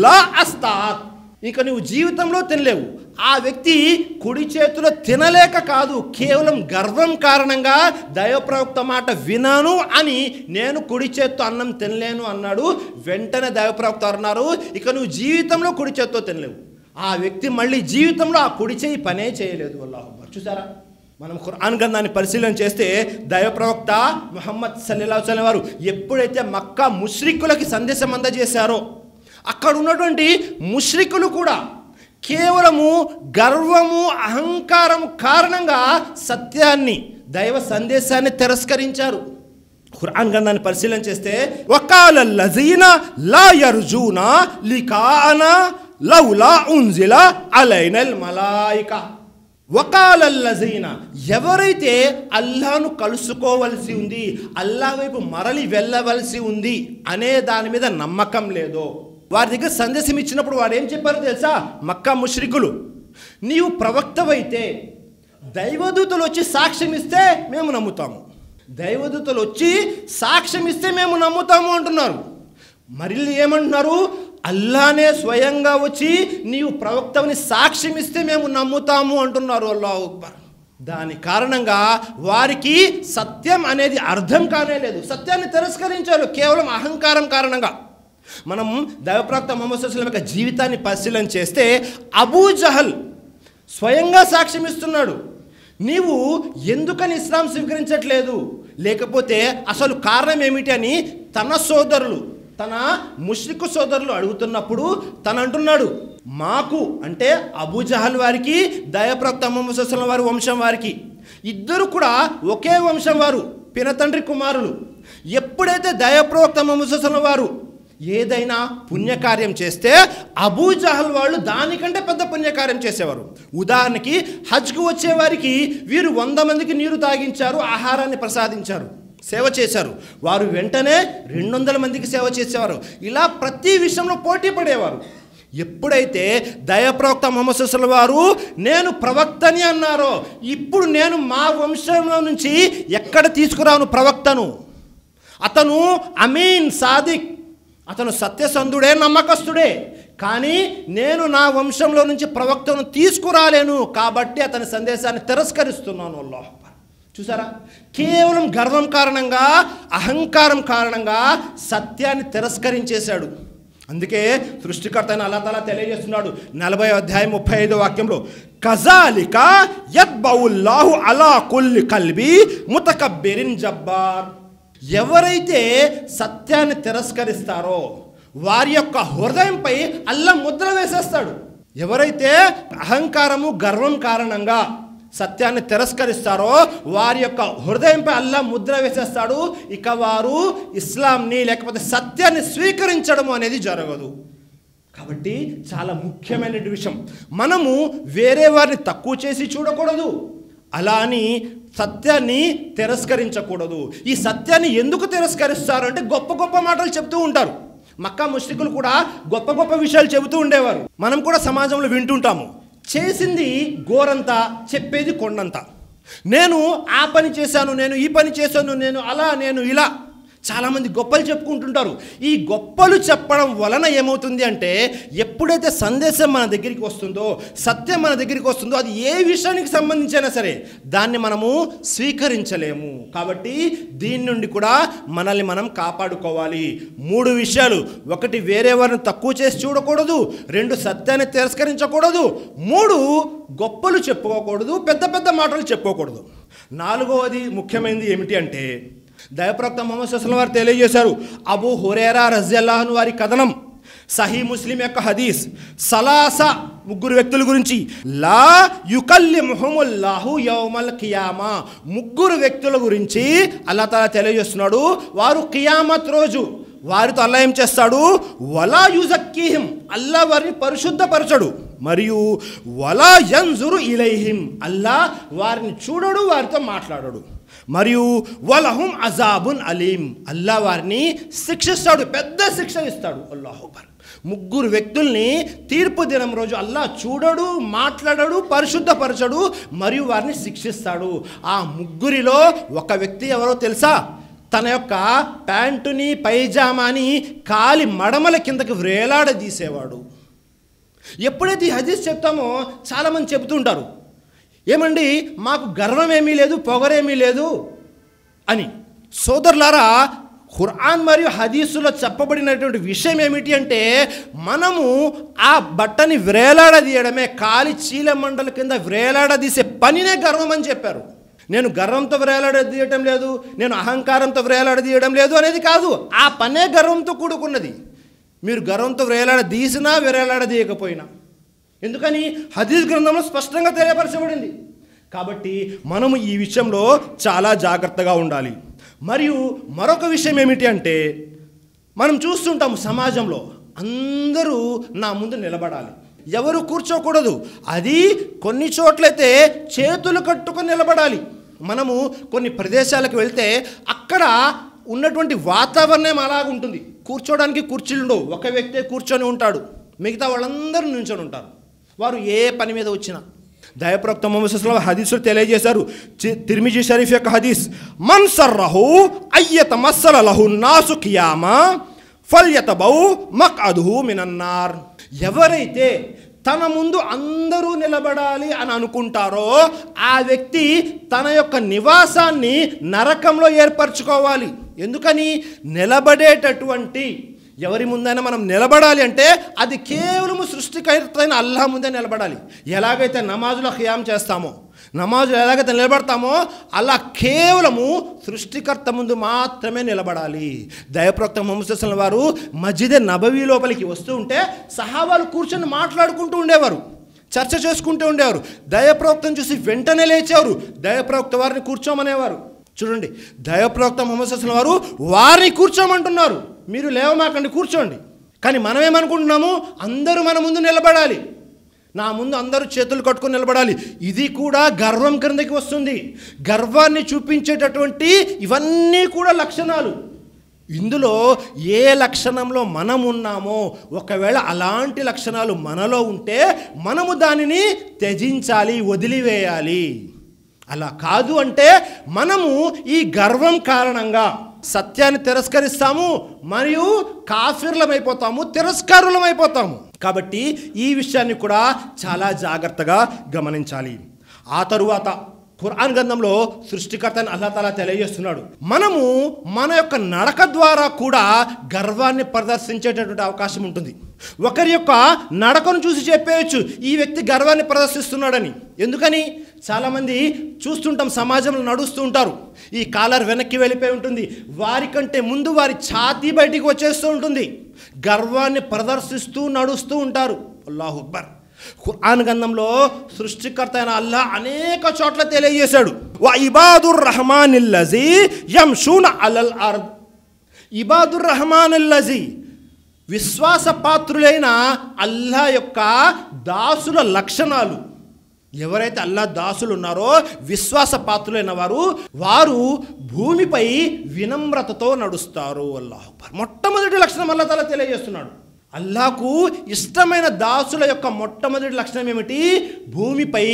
లా అస్తాత్, ఇంకా నువ్వు జీవితంలో తినలేవు. ఆ వ్యక్తి కుడి చేతిలో తినలేక కాదు, కేవలం గర్వం కారణంగా దైవప్రవక్త మాట వినాను అని నేను కుడి చేత్తో అన్నం తినలేను అన్నాడు. వెంటనే దైవప్రవక్త అన్నారు, ఇక నువ్వు జీవితంలో కుడి చేత్తో తినలేవు. ఆ వ్యక్తి మళ్ళీ జీవితంలో ఆ కుడి చేయి పనే చేయలేదు. అల్లాహు అక్బర్. చూసారా? మనం ఖురాన్ గ్రంథాన్ని పరిశీలన చేస్తే దైవప్రవక్త ముహమ్మద్ సల్లల్లాహు అలైహి వసల్లం వారు ఎప్పుడైతే మక్కా ముష్రికులకి సందేశం అందజేశారో అక్కడ ఉన్నటువంటి ముష్రికులు కూడా కేవలము గర్వము, అహంకారం కారణంగా సత్యాన్ని, దైవ సందేశాన్ని తిరస్కరించారు. ఖురాన్ గ్రంథాన్ని పరిశీలన చేస్తే వకాలల్లజీన లా యర్జూనా లికానా లౌలా ఉన్జిల అలైనల్ మలాయికా. వకాలల్లజీన, ఎవరైతే అల్లాహ్ను కలుసుకోవలసి ఉంది, అల్లాహ్ వైపు మరలి వెళ్ళవలసి ఉంది అనే దాని మీద నమ్మకం లేదో, వారి దగ్గర సందేశం ఇచ్చినప్పుడు వారు ఏం చెప్పారో తెలుసా? మక్కా ముష్రికులు, నీవు ప్రవక్తవైతే దైవదూతలు వచ్చి సాక్ష్యం ఇస్తే మేము నమ్ముతాము, దైవదూతలు వచ్చి సాక్ష్యం ఇస్తే మేము నమ్ముతాము అంటున్నారు. మరి ఏమంటున్నారు? అల్లానే స్వయంగా వచ్చి నీవు ప్రవక్తవని సాక్ష్యం ఇస్తే మేము నమ్ముతాము అంటున్నారు. అల్లాహు అక్బర్. దాని కారణంగా వారికి సత్యం అనేది అర్థం కానే లేదు, సత్యాన్ని తిరస్కరించారు కేవలం అహంకారం కారణంగా. మనం దైవప్రవక్త ముహమ్మద్ సల్లల్లాహు అలైహి వసల్లం యొక్క జీవితాన్ని పరిశీలన చేస్తే అబూ జహల్ స్వయంగా సాక్ష్యం ఇస్తున్నాడు, నీవు ఎందుకని ఇస్లాం స్వీకరించట్లేదు, లేకపోతే అసలు కారణం ఏమిటి అని తన సోదరులు, తన ముష్రికు సోదరులు అడుగుతున్నప్పుడు తను అంటున్నాడు, మాకు అంటే అబూ జహల్ వారికి దైవప్రవక్త ముహమ్మద్ సల్లల్లాహు అలైహి వసల్లం వారి వంశం వారికి ఇద్దరు కూడా ఒకే వంశం వారు, పినతండ్రి కుమారులు. ఎప్పుడైతే దైవప్రవక్త ముహమ్మద్ సల్లల్లాహు అలైహి వసల్లం వారు ఏదైనా పుణ్యకార్యం చేస్తే అబూ జహల్ వాళ్ళు దానికంటే పెద్ద పుణ్యకార్యం చేసేవారు. ఉదాహరణకి హజ్కు వచ్చేవారికి వీరు 100 మందికి నీరు తాగించారు, ఆహారాన్ని ప్రసాదించారు, సేవ చేశారు. వారు వెంటనే 200 మందికి సేవ చేసేవారు. ఇలా ప్రతి విషయంలో పోటీ పడేవారు. ఎప్పుడైతే దైవప్రవక్త ముహమ్మద్ సల్లల్లాహు అలైహి వసల్లం వారు నేను ప్రవక్తని అన్నారో, ఇప్పుడు నేను మా వంశంలో నుంచి ఎక్కడ తీసుకురాను ప్రవక్తను, అతను అమీన్ సాదిక్, అతను సత్యసంధుడే, నమ్మకస్తుడే, కానీ నేను నా వంశంలో నుంచి ప్రవక్తను తీసుకురాలేను, కాబట్టి అతని సందేశాన్ని తిరస్కరిస్తున్నాను. అల్లాహ్ అక్బర్. చూసారా, కేవలం గర్వం కారణంగా, అహంకారం కారణంగా సత్యాన్ని తిరస్కరించేశాడు. అందుకే సృష్టికర్త అయిన అల్లాహ్ తాలా తెలియజేస్తున్నాడు 40వ అధ్యాయం 35వ వాక్యంలో, కజాలిక యత్బౌల్లాహు అలా కుల్లి కల్బి ముతకబ్బిరిన్ జబ్బార్. ఎవరైతే సత్యాన్ని తిరస్కరిస్తారో వారి యొక్క హృదయంపై అల్లా ముద్ర వేసేస్తాడు. ఎవరైతే అహంకారము గర్వం కారణంగా సత్యాన్ని తిరస్కరిస్తారో వారి యొక్క హృదయంపై అల్లా ముద్ర వేసేస్తాడు. ఇక వారు ఇస్లాంని లేకపోతే సత్యాన్ని స్వీకరించడము అనేది జరగదు. కాబట్టి చాలా ముఖ్యమైన విషయం, మనము వేరే వారిని తక్కువ చేసి చూడకూడదు, అలా అని సత్యాన్ని తిరస్కరించకూడదు. ఈ సత్యాన్ని ఎందుకు తిరస్కరిస్తారు అంటే గొప్ప గొప్ప మాటలు చెప్తూ ఉంటారు. మక్కా ముష్రికులు కూడా గొప్ప గొప్ప విషయాలు చెబుతూ ఉండేవారు. మనం కూడా సమాజంలో వింటుంటాము, చేసింది గోరంతా, చెప్పేది కొండంతా. నేను ఆ పని చేశాను, నేను ఈ పని చేశాను, నేను అలా, నేను ఇలా, చాలామంది గొప్పలు చెప్పుకుంటుంటారు. ఈ గొప్పలు చెప్పడం వలన ఏమవుతుంది అంటే ఎప్పుడైతే సందేశం మన దగ్గరికి వస్తుందో, సత్యం మన దగ్గరికి వస్తుందో, అది ఏ విషయానికి సంబంధించినా సరే దాన్ని మనము స్వీకరించలేము. కాబట్టి దీని నుండి కూడా మనల్ని మనం కాపాడుకోవాలి. 3 విషయాలు: 1 వేరే వారిని తక్కువ చేసి చూడకూడదు, 2 సత్యాన్ని తిరస్కరించకూడదు, 3 గొప్పలు చెప్పుకోకూడదు, పెద్ద పెద్ద మాటలు చెప్పుకోకూడదు. 4వది ముఖ్యమైనది ఏమిటి అంటే దైవప్రవక్త ముహమ్మద్ సల్లల్లాహు అలైహి వసల్లం వారు తెలియజేశారు. అబూ హురైరా రజియల్లాహు అన్హు వారి కథనం, సహీ ముస్లిం యొక్క హదీస్, సలాస 3 వ్యక్తుల గురించి, లా యుకల్లిముహుముల్లాహు యౌమల్ కియామా, 3 వ్యక్తుల గురించి అల్లాహ్ తాలా తెలియజేస్తున్నాడు. వారు కియామత్ రోజు వారితో అల్లా ఏం చేస్తాడు, వలా యుజక్కీహిం, అల్లా వారిని పరిశుద్ధపరచడు, మరియు వలా యంజురు ఇలైహిం, అల్లా వారిని చూడడు, వారితో మాట్లాడడు, మరియు వలహుం అజాబున్ అలీం, అల్లా వారిని శిక్షిస్తాడు, పెద్ద శిక్ష ఇస్తాడు. అల్లాహు అక్బర్. 3 వ్యక్తుల్ని తీర్పు దినం రోజు అల్లా చూడడు, మాట్లాడడు, పరిశుద్ధపరచడు, మరియు వారిని శిక్షిస్తాడు. ఆ 3లో ఒక వ్యక్తి ఎవరో తెలుసా? తన యొక్క ప్యాంటుని పైజామాని కాలి మడమల కిందకి వ్రేలాడదీసేవాడు. ఎప్పుడైతే ఈ హదీస్ చెప్తామో చాలామంది చెబుతుంటారు, ఏమండి మాకు గర్వం ఏమీ లేదు, పొగరేమీ లేదు అని. సోదరులారా, ఖురాన్ మరియు హదీసులో చెప్పబడినటువంటి విషయం ఏమిటి అంటే మనము ఆ బట్టని వ్రేలాడదీయడమే, కాలి చీల మండల కింద వ్రేలాడదీసే పనినే గర్వం అని చెప్పారు. నేను గర్వంతో వ్రేలాడదీయటం లేదు, నేను అహంకారంతో వ్రేలాడదీయడం లేదు అనేది కాదు, ఆ పనే గర్వంతో కూడుకున్నది. మీరు గర్వంతో వ్రేలాడదీసినా వ్రేలాడదీయకపోయినా, ఎందుకని హదీస్ గ్రంథంలో స్పష్టంగా తెలియపరచబడింది. కాబట్టి మనము ఈ విషయంలో చాలా జాగ్రత్తగా ఉండాలి. మరియు మరొక విషయం ఏమిటి అంటే మనం చూస్తుంటాము సమాజంలో అందరూ నా ముందు నిలబడాలి, ఎవరు కూర్చోకూడదు. అది కొన్ని చోట్లయితే చేతులు కట్టుకొని నిలబడాలి. మనము కొన్ని ప్రదేశాలకు వెళ్తే అక్కడ ఉన్నటువంటి వాతావరణం అలాగుంటుంది. కూర్చోడానికి కుర్చీలు ఉండవు, ఒక వ్యక్తే కూర్చొని ఉంటాడు, మిగతా వాళ్ళందరూ నిల్చొని ఉంటారు. వారు ఏ పని మీద వచ్చినా. దైవప్రవక్త ముహమ్మద్ సల్లల్లాహు అలైహి వసల్లం హదీసులు తెలియజేశారు. తిర్మిజీ షరీఫ్ యొక్క హదీస్, మన్ సర్రహు అయ్యతమస్సల లహు నాసు కియామా ఫల్యతబౌ మక్అదుహు మినన్నార్. ఎవరైతే తన ముందు అందరూ నిలబడాలి అని అనుకుంటారో ఆ వ్యక్తి తన యొక్క నివాసాన్ని నరకంలో ఏర్పరచుకోవాలి. ఎందుకని? నిలబడేటటువంటి ఎవరి ముందైనా మనం నిలబడాలి అంటే అది కేవలము సృష్టికర్త అయిన అల్లాహ్ ముందే నిలబడాలి. ఎలాగైతే నమాజులో ఖియామ్ చేస్తామో, నమాజులో ఎలాగైతే నిలబడతామో అలా కేవలము సృష్టికర్త ముందు మాత్రమే నిలబడాలి. దైవప్రవక్త ముహమ్మద్ సల్లల్లాహు అలైహి వసల్లం వారు మస్జిద్ నబవీ లోపలికి వస్తూ ఉంటే సహాబాలు కూర్చొని మాట్లాడుకుంటూ ఉండేవారు, చర్చ చేసుకుంటూ ఉండేవారు. దైవప్రవక్తను చూసి వెంటనే లేచేవారు, దైవప్రవక్త వారిని కూర్చోమనేవారు. చూడండి, దైవప్రవక్త ముహమ్మద్ సల్లల్లాహు అలైహి వసల్లం వారు వారిని కూర్చోమంటున్నారు, మీరు లేవమాకండి కూర్చోండి. కానీ మనం ఏమనుకుంటున్నాము, అందరూ మన ముందు నిలబడాలి, నా ముందు అందరూ చేతులు కట్టుకొని నిలబడాలి. ఇది కూడా గర్వం కిందకి వస్తుంది. గర్వాన్ని చూపించేటటువంటి ఇవన్నీ కూడా లక్షణాలు. ఇందులో ఏ లక్షణంలో మనం ఉన్నామో, ఒకవేళ అలాంటి లక్షణాలు మనలో ఉంటే మనము దానిని త్యజించాలి, వదిలివేయాలి. అలా కాదు అంటే మనము ఈ గర్వం కారణంగా సత్యాన్ని తిరస్కరిస్తాము, మరియు కాఫిర్లమైపోతాము, తిరస్కారులమైపోతాము. కాబట్టి ఈ విషయాన్ని కూడా చాలా జాగ్రత్తగా గమనించాలి. ఆ తరువాత ఖురాన్ గ్రంథంలో సృష్టికర్త అల్లాహ్ తాలా తెలియజేస్తున్నాడు, మనము మన యొక్క నడక ద్వారా కూడా గర్వాన్ని ప్రదర్శించేటటువంటి అవకాశం ఉంటుంది. ఒకరి యొక్క నడకను చూసి చెప్పేయచ్చు, ఈ వ్యక్తి గర్వాన్ని ప్రదర్శిస్తున్నాడని. ఎందుకని? చాలామంది చూస్తుంటాం, సమాజంలో నడుస్తూ ఉంటారు, ఈ కాలర్ వెనక్కి వెళ్ళిపోయి ఉంటుంది, వారికంటే ముందు వారి ఛాతీ బయటికి వచ్చేస్తూ ఉంటుంది, గర్వాన్ని ప్రదర్శిస్తూ నడుస్తూ ఉంటారు. అల్లాహు అక్బర్. ఖురాన్ గ్రంథంలో సృష్టికర్త అయిన అల్లాహ్ అనేక చోట్ల తెలియజేశాడు, వా ఇబాదుర్ రహమానిల్లజీ యమ్షూన అలల్ అర్ద్. ఇబాదుర్ రహమానిల్లజీ, విశ్వాసపాత్రులైన అల్లాహ్ యొక్క దాసుల లక్షణాలు. ఎవరైతే అల్లాహ్ దాసులు ఉన్నారో, విశ్వాసపాత్రులైన వారు భూమిపై వినమ్రతతో నడుస్తారు. అల్లాహ్ అక్బర్. మొట్టమొదటి లక్షణం అల్లాహ్ తాలా తెలియజేస్తున్నాడు. అల్లాహకు ఇష్టమైన దాసుల యొక్క మొట్టమొదటి లక్షణం ఏమిటి? భూమిపై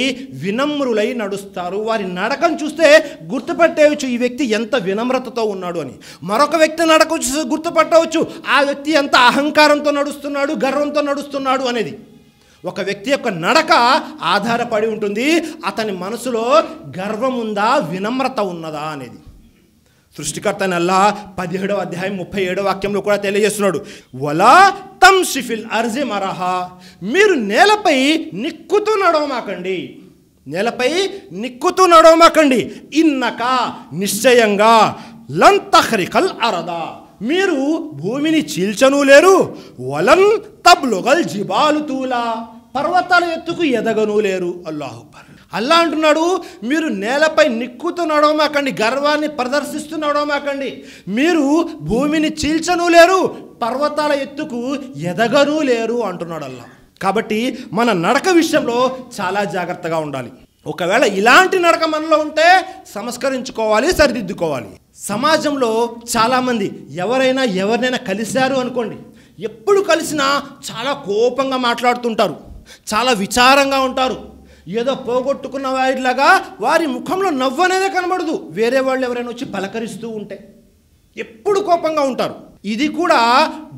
వినమ్రులై నడుస్తారు. వారి నడకను చూస్తే గుర్తుపట్టవచ్చు, ఈ వ్యక్తి ఎంత వినమ్రతతో ఉన్నాడు అని. మరొక వ్యక్తి నడక చూస్తే గుర్తుపట్టవచ్చు, ఆ వ్యక్తి ఎంత అహంకారంతో నడుస్తున్నాడు, గర్వంతో నడుస్తున్నాడు అనేది. ఒక వ్యక్తి యొక్క నడక ఆధారపడి ఉంటుంది అతని మనసులో గర్వం ఉందా, వినమ్రత ఉన్నదా అనేది. సృష్టికర్త అల్లాహ్ 17వ అధ్యాయం 37వ వాక్యంలో కూడా తెలియజేస్తున్నాడు, వలా తమ్షిఫిల్ అర్జి మరహా, మీరు నేలపై నిక్కుతూ నడవమాకండి, నేలపై నిక్కుతూ నడవమాకండి. ఇన్నక, నిశ్చయంగా, లం తఖ్రికల్ అరదా, మీరు భూమిని చీల్చను లేరు, వలన్ తబ్లుగల్ జిబాలు తూలా, పర్వతాల ఎత్తుకు ఎదగను లేరు. అల్లాహు అక్బర్. అల్లా అంటున్నాడు, మీరు నేలపై నిక్కుతూ నడవమాకండి, గర్వాన్ని ప్రదర్శిస్తూ నడవమాకండి, మీరు భూమిని చీల్చను లేరు, పర్వతాల ఎత్తుకు ఎదగను లేరు అంటున్నాడు అల్లా. కాబట్టి మన నడక విషయంలో చాలా జాగ్రత్తగా ఉండాలి. ఒకవేళ ఇలాంటి నడక మనలో ఉంటే సంస్కరించుకోవాలి, సరిదిద్దుకోవాలి. సమాజంలో చాలామంది ఎవరినైనా కలిశారు అనుకోండి, ఎప్పుడు కలిసినా చాలా కోపంగా మాట్లాడుతుంటారు, చాలా విచారంగా ఉంటారు, ఏదో పోగొట్టుకున్న వారిలాగా వారి ముఖంలో నవ్వు అనేది కనబడదు. వేరే వాళ్ళు ఎవరైనా వచ్చి పలకరిస్తూ ఉంటే ఎప్పుడు కోపంగా ఉంటారు. ఇది కూడా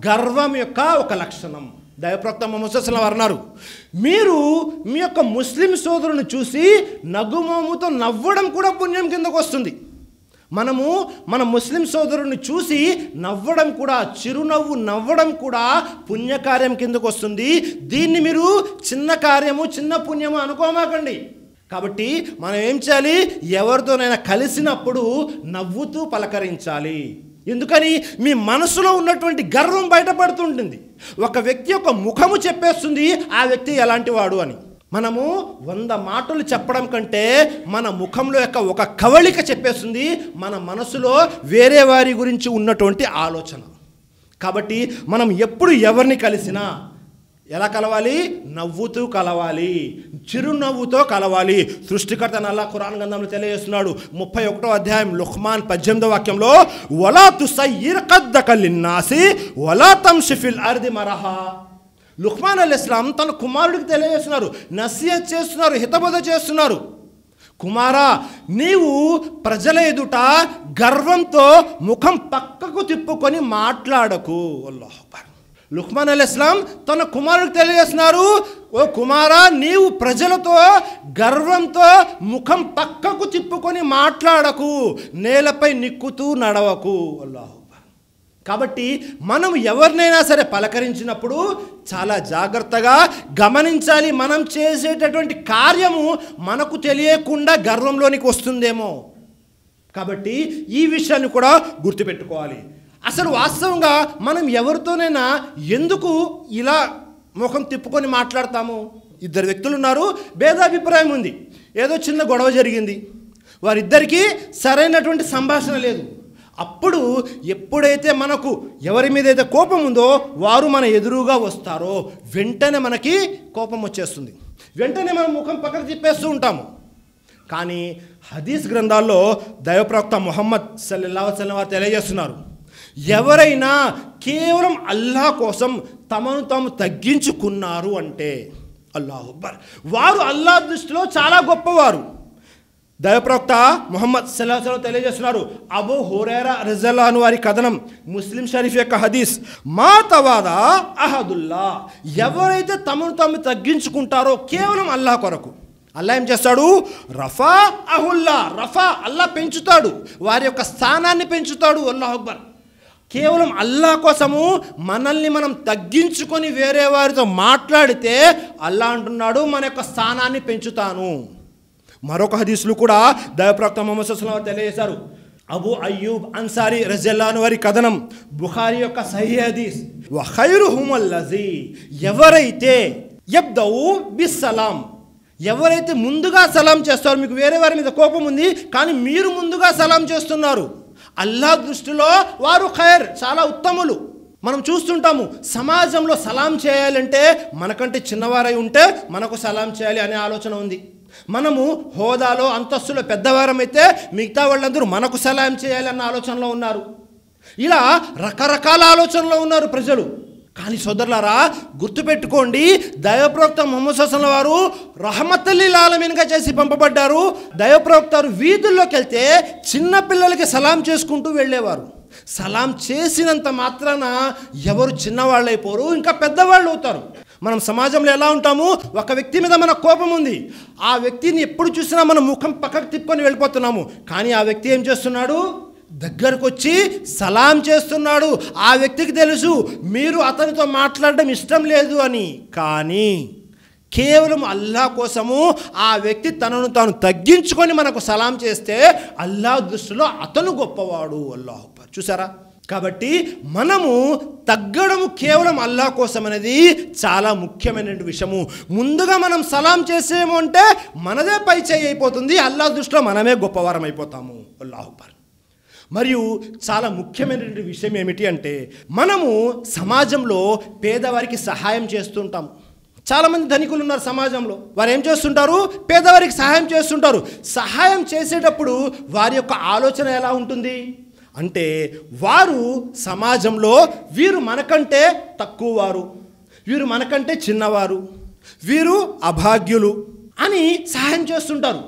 గర్వం యొక్క ఒక లక్షణం. దైవప్రవక్త ముహమ్మద్ సల్లల్లాహు అలైహి వసల్లం అన్నారు, మీరు మీ యొక్క ముస్లిం సోదరుని చూసి నగుమోముతో నవ్వడం కూడా పుణ్యం కిందకు వస్తుంది. మనము మన ముస్లిం సోదరుని చూసి నవ్వడం కూడా, చిరునవ్వు నవ్వడం కూడా పుణ్యకార్యం కిందకు వస్తుంది. దీన్ని మీరు చిన్న కార్యము, చిన్న పుణ్యము అనుకోమాకండి. కాబట్టి మనం ఏం చేయాలి? ఎవరితోనైనా కలిసినప్పుడు నవ్వుతూ పలకరించాలి. ఎందుకని? మీ మనసులో ఉన్నటువంటి గర్వం బయటపడుతుంటుంది. ఒక వ్యక్తి యొక్క ముఖము చెప్పేస్తుంది ఆ వ్యక్తి ఎలాంటి వాడు అని. మనము 100 మాటలు చెప్పడం కంటే మన ముఖంలో యొక్క ఒక కవళిక చెప్పేస్తుంది మన మనసులో వేరే వారి గురించి ఉన్నటువంటి ఆలోచన. కాబట్టి మనం ఎప్పుడు ఎవరిని కలిసినా ఎలా కలవాలి? నవ్వుతూ కలవాలి, చిరునవ్వుతో కలవాలి. సృష్టికర్త అల్లాహ్ ఖురాన్ గ్రంథంలో తెలియజేస్తున్నాడు, 31వ అధ్యాయం లుఖ్మాన్ 18వ వాక్యంలో, వలా తుసయ్యిర్ ఖద్దక లిన్నాసి వలా తమ్షిఫిల్ అర్ది మరహా. లుఖ్మాన్ అలైహిస్సలాం తన కుమారుడికి తెలియజేస్తున్నారు, నసిహత్ చేస్తున్నారు, హితబోధ చేస్తున్నారు. కుమారా, నీవు ప్రజల ఎదుట గర్వంతో ముఖం పక్కకు తిప్పుకొని మాట్లాడకు. అల్లాహు అక్బర్. లుఖ్మాన్ అలైహిస్సలాం తన కుమారుడికి తెలియజేస్తున్నారు, ఓ కుమారా, నీవు ప్రజలతో గర్వంతో ముఖం పక్కకు తిప్పుకొని మాట్లాడకు, నేలపై నిక్కుతూ నడవకు. అల్లాహు అక్బర్. కాబట్టి మనం ఎవరినైనా సరే పలకరించినప్పుడు చాలా జాగ్రత్తగా గమనించాలి. మనం చేసేటటువంటి కార్యము మనకు తెలియకుండా గర్వంలోనికి వస్తుందేమో. కాబట్టి ఈ విషయాన్ని కూడా గుర్తుపెట్టుకోవాలి. అసలు వాస్తవంగా మనం ఎవరితోనైనా ఎందుకు ఇలా ముఖం తిప్పుకొని మాట్లాడతాము? 2 వ్యక్తులు ఉన్నారు, భేదాభిప్రాయం ఉంది, ఏదో చిన్న గొడవ జరిగింది, వారిద్దరికీ సరైనటువంటి సంభాషణ లేదు. అప్పుడు ఎప్పుడైతే మనకు ఎవరి మీద అయితే కోపం ఉందో వారు మన ఎదురుగా వస్తారో వెంటనే మనకి కోపం వచ్చేస్తుంది, వెంటనే మనం ముఖం పక్కకు తిప్పేస్తూ ఉంటాము. కానీ హదీస్ గ్రంథాల్లో దైవప్రవక్త ముహమ్మద్ సల్లల్లాహు అలైహి వసల్లం వారు తెలియజేస్తున్నారు, ఎవరైనా కేవలం అల్లాహ్ కోసం తమను తాము తగ్గించుకున్నారు అంటే అల్లాహు అక్బర్, వారు అల్లాహ్ దృష్టిలో చాలా గొప్పవారు. దైవప్రవక్త ముహమ్మద్ సల్లల్లాహు అలైహి వసల్లం తెలియజేస్తున్నారు, అబూ హురైరా రజియల్లాహు అన్హు వారి కథనం, ముస్లిం షరీఫ్ యొక్క హదీస్, మా తవాదా అహదుల్లా, ఎవరైతే తమను తాము తగ్గించుకుంటారో కేవలం అల్లాహ్ కొరకు, అల్లాహ్ ఏం చేస్తాడు, రఫా అహుల్లా, రఫా అల్లాహ్ పెంచుతాడు, వారి యొక్క స్థానాన్ని పెంచుతాడు. అల్లాహు అక్బర్. కేవలం అల్లాహ్ కోసము మనల్ని మనం తగ్గించుకొని వేరే వారితో మాట్లాడితే అల్లాహ్ అంటున్నాడు మన యొక్క స్థానాన్ని పెంచుతాను. మరొక హదీసులు కూడా దైవప్రవక్త ముహమ్మద్ సల్లల్లాహు అలైహి వసల్లం తెలియజేశారు, అబూ అయ్యూబ్ అన్సారీ రజియల్లాహు అన్హు వారి కథనం, బుఖారీ యొక్క సహీహ్ హదీస్, వ ఖైరుహుముల్లజీ, ఎవరైతే యబ్దౌ బిస్సలాం, ఎవరైతే ముందుగా సలాం చేస్తారో, మీకు వేరే వారి మీద కోపం ఉంది కానీ మీరు ముందుగా సలాం చేస్తున్నారు, అల్లాహ్ దృష్టిలో వారు ఖైర్, చాలా ఉత్తములు. మనం చూస్తుంటాము సమాజంలో సలాం చేయాలంటే మనకంటే చిన్నవారై ఉంటే మనకు సలాం చేయాలి అనే ఆలోచన ఉంది. మనము హోదాలో అంతస్తులో పెద్దవారమైతే మిగతా వాళ్ళందరూ మనకు సలాం చేయాలి అన్న ఆలోచనలో ఉన్నారు. ఇలా రకరకాల ఆలోచనలో ఉన్నారు ప్రజలు. కానీ సోదరులారా, గుర్తుపెట్టుకోండి, దైవప్రవక్త ముహమ్మద్ సల్లల్లాహు అలైహి వసల్లం వారు రహమతుల్ లిల్ ఆలమీన్గా చేసి పంపబడ్డారు. దైవప్రవక్త వీధుల్లోకి వెళ్తే చిన్న పిల్లలకి సలాం చేసుకుంటూ వెళ్ళేవారు. సలాం చేసినంత మాత్రాన ఎవరు చిన్నవాళ్ళు అయిపోరు, ఇంకా పెద్దవాళ్ళు అవుతారు. మనం సమాజంలో ఎలా ఉంటాము, ఒక వ్యక్తి మీద మన కోపం ఉంది, ఆ వ్యక్తిని ఎప్పుడు చూసినా మనం ముఖం పక్కకు తిప్పుకొని వెళ్ళిపోతున్నాము. కానీ ఆ వ్యక్తి ఏం చేస్తున్నాడు, దగ్గరకు వచ్చి సలాం చేస్తున్నాడు. ఆ వ్యక్తికి తెలుసు మీరు అతనితో మాట్లాడడం ఇష్టం లేదు అని. కానీ కేవలం అల్లాహ్ కోసము ఆ వ్యక్తి తనను తాను తగ్గించుకొని మనకు సలాం చేస్తే అల్లాహ్ దృష్టిలో అతను గొప్పవాడు. అల్లాహ్ అక్బర్. చూసారా? కాబట్టి మనము తగ్గడము కేవలం అల్లాహ్ కోసం అనేది చాలా ముఖ్యమైన విషయము. ముందుగా మనం సలాం చేసేమో అంటే మనదే పై చేయి అయిపోతుంది, అల్లాహ్ దృష్టిలో మనమే గొప్పవారం అయిపోతాము. అల్లాహ్ అక్బర్. మరియు చాలా ముఖ్యమైనటువంటి విషయం ఏమిటి అంటే, మనము సమాజంలో పేదవారికి సహాయం చేస్తుంటాము. చాలామంది ధనికులు ఉన్నారు సమాజంలో, వారు ఏం చేస్తుంటారు, పేదవారికి సహాయం చేస్తుంటారు. సహాయం చేసేటప్పుడు వారి యొక్క ఆలోచన ఎలా ఉంటుంది అంటే, వారు సమాజంలో వీరు మనకంటే తక్కువ వారు, వీరు మనకంటే చిన్నవారు, వీరు అభాగ్యులు అని సహాయం చేస్తుంటారు.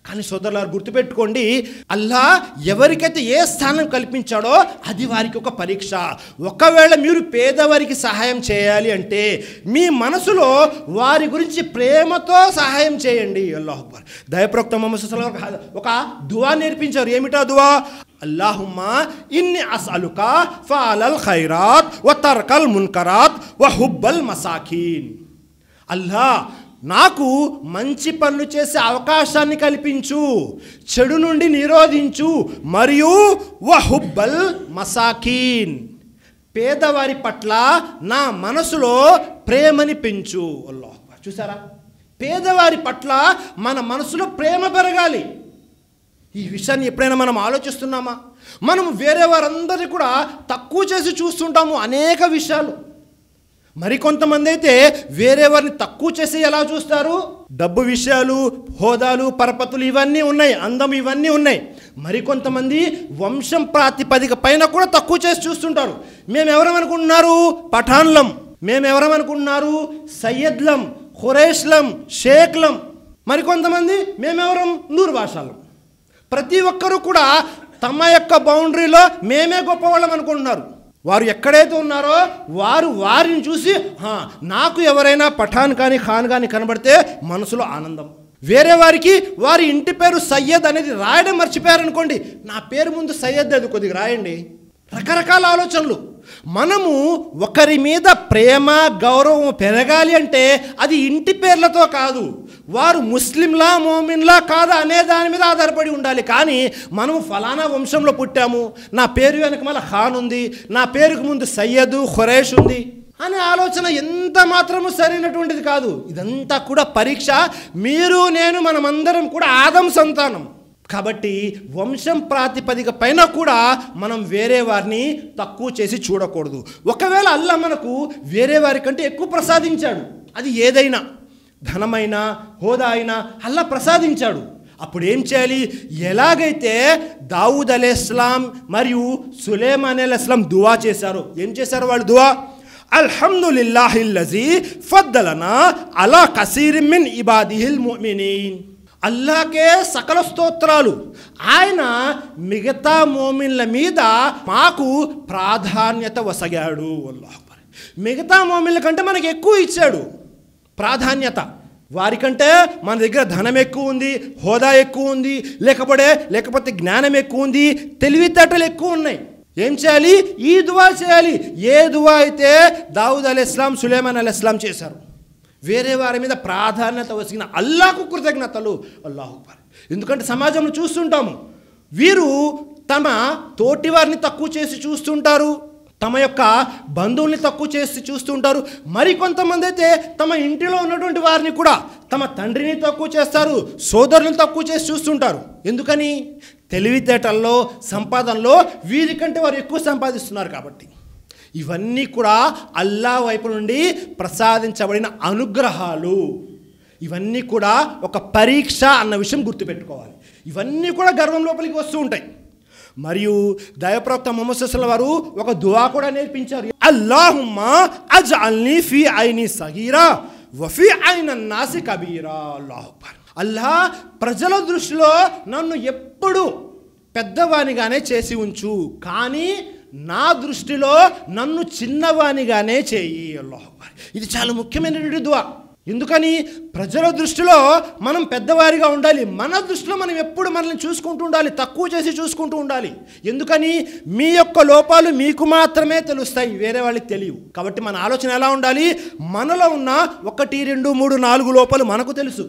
కానీ సోదరులారు గుర్తుపెట్టుకోండి, అల్లాహ్ ఎవరికైతే ఏ స్థానం కల్పించాడో అది వారికి ఒక పరీక్ష. ఒకవేళ మీరు పేదవారికి సహాయం చేయాలి అంటే మీ మనసులో వారి గురించి ప్రేమతో సహాయం చేయండి. అల్లాహు అక్బర్. దైవప్రవక్త ముహమ్మద్ సల్లల్లాహు అలైహి వసల్లం ఒక దువా నేర్పించారు. ఏమిటా దువా? అల్లాహుమ్మా ఇన్ని అస్అలుకా ఫఅలల్ ఖైరాత్ వ తర్కల్ మున్కరాత్ వ హుబ్బల్ మసాకీన్. అల్లాహ్, నాకు మంచి పనులు చేసే అవకాశాన్ని కల్పించు, చెడు నుండి నిరోధించు, మరియు వహుబ్బల్ మసాకీన్, పేదవారి పట్ల నా మనసులో ప్రేమని పెంచు. అల్లాహ్. చూసారా? పేదవారి పట్ల మన మనసులో ప్రేమ పెరగాలి. ఈ విషయాన్ని ఎప్పుడైనా మనం ఆలోచిస్తున్నామా? మనం వేరే వారందరినీ కూడా తక్కువ చేసి చూస్తుంటాము అనేక విషయాలు. మరికొంతమంది అయితే వేరే వారిని తక్కువ చేసి ఎలా చూస్తారు? డబ్బు విషయాలు, హోదాలు, పరపతులు ఇవన్నీ ఉన్నాయి, అందం ఇవన్నీ ఉన్నాయి. మరికొంతమంది వంశం ప్రాతిపదిక పైన కూడా తక్కువ చేసి చూస్తుంటారు. మేమెవరమనుకుంటున్నారు? పఠాన్లం. మేమెవరమనుకుంటున్నారు? సయ్యద్లం, ఖురేష్లం, షేక్లం. మరికొంతమంది మేమెవరం? నూరు భాషలం. ప్రతి ఒక్కరూ కూడా తమ యొక్క బౌండరీలో మేమే గొప్పవాళ్ళం అనుకుంటున్నారు. వారు ఎక్కడైతే ఉన్నారో వారు వారిని చూసి నాకు ఎవరైనా పఠాన్ కానీ ఖాన్ కానీ కనబడితే మనసులో ఆనందం. వేరే వారికి వారి ఇంటి పేరు సయ్యద్ అనేది రాయడం మర్చిపోయారనుకోండి, నా పేరు ముందు సయ్యద్ అది కొద్దిగా రాయండి. రకరకాల ఆలోచనలు. మనము ఒకరి మీద ప్రేమ గౌరవం పెరగాలి అంటే అది ఇంటి పేర్లతో కాదు, వారు ముస్లింలా మోమిన్లా కాదా అనే దాని మీద ఆధారపడి ఉండాలి. కానీ మనము ఫలానా వంశంలో పుట్టాము, నా పేరు వెనక మళ్ళీ ఖాన్ ఉంది, నా పేరుకు ముందు సయ్యద్ ఖురేష్ ఉంది అనే ఆలోచన ఎంత మాత్రము సరైనటువంటిది కాదు. ఇదంతా కూడా పరీక్ష. మీరు నేను మనమందరం కూడా ఆదం సంతానం. కాబట్టి వంశం ప్రాతిపదిక పైన కూడా మనం వేరే వారిని తక్కువ చేసి చూడకూడదు. ఒకవేళ అల్లాహ్ మనకు వేరే వారి కంటే ఎక్కువ ప్రసాదించాడు, అది ఏదైనా ధనమైనా హోదా అయినా అల్లాహ్ ప్రసాదించాడు, అప్పుడు ఏం చేయాలి? ఎలాగైతే దావూద్ అలైహిస్సలాం మరియు సులైమాన్ అలైహిస్సలాం దువా చేశారు, ఏం చేశారు వాళ్ళు దువా? అల్హమ్దులిల్లాహిల్లజీ ఫద్దలనా అలా కసీరిన్ మిన్ ఇబాదిహిల్ ముమినీన్. అల్లాహకే సకల స్తోత్రాలు, ఆయన మిగతా మోమిన్ల మీద మాకు ప్రాధాన్యత వసగాడు. అల్లాహ్ అక్బర్. మిగతా మోమిన్ల కంటే మనకు ఎక్కువ ఇచ్చాడు ప్రాధాన్యత. వారికంటే మన దగ్గర ధనం ఎక్కువ ఉంది, హోదా ఎక్కువ ఉంది, లేకపోతే జ్ఞానం ఎక్కువ ఉంది, తెలివితేటలు ఎక్కువ ఉన్నాయి. ఏం చేయాలి? ఈ దువా చేయాలి. ఏ దువా అయితే దావూద్ అలైహిస్సలాం సులైమాన్ అలైహిస్సలాం చేశారు, వేరే వారి మీద ప్రాధాన్యత వసిగిన అల్లాహకు కృతజ్ఞతలు. అల్లాహు అక్బర్. ఎందుకంటే సమాజంలో చూస్తుంటాము, వీరు తమ తోటి వారిని తక్కువ చేసి చూస్తుంటారు, తమ యొక్క బంధువుల్ని తక్కువ చేసి చూస్తుంటారు. మరికొంతమంది అయితే తమ ఇంటిలో ఉన్నటువంటి వారిని కూడా, తమ తండ్రిని తక్కువ చేస్తారు, సోదరులను తక్కువ చేసి చూస్తుంటారు. ఎందుకని? తెలివితేటల్లో సంపాదనలో వీరికంటే వారు ఎక్కువ సంపాదిస్తున్నారు కాబట్టి. ఇవన్నీ కూడా అల్లాహ్ వైపు నుండి ప్రసాదించబడిన అనుగ్రహాలు. ఇవన్నీ కూడా ఒక పరీక్ష అన్న విషయం గుర్తుపెట్టుకోవాలి. ఇవన్నీ కూడా గర్వం లోపలికి వస్తూ ఉంటాయి. మరియు దైవప్రవక్త ముహమ్మద్ సల్లల్లాహు అలైహి వసల్లం వారు ఒక దువా కూడా నేర్పించారు. అల్లాహుమ్మా అజ్అల్నీ ఫీ ఐని సగీరా వఫీ ఐనన్ నాసి కబీరా. అల్లాహు అక్బర్. అల్లాహ్ ప్రజల దృష్టిలో నన్ను ఎప్పుడు పెద్దవానిగానే చేసి ఉంచు, కానీ నా దృష్టిలో నన్ను చిన్నవానిగానే చేయి. అల్లాహు అక్బర్. ఇది చాలా ముఖ్యమైనటువంటి దువా. ఎందుకని? ప్రజల దృష్టిలో మనం పెద్దవారిగా ఉండాలి, మన దృష్టిలో మనం ఎప్పుడు మనల్ని చూసుకుంటూ ఉండాలి, తక్కువ చేసి చూసుకుంటూ ఉండాలి. ఎందుకని? మీ యొక్క లోపాలు మీకు మాత్రమే తెలుస్తాయి, వేరే వాళ్ళకి తెలియవు. కాబట్టి మన ఆలోచన ఎలా ఉండాలి? మనలో ఉన్న 1, 2, 3, 4 లోపాలు మనకు తెలుసు,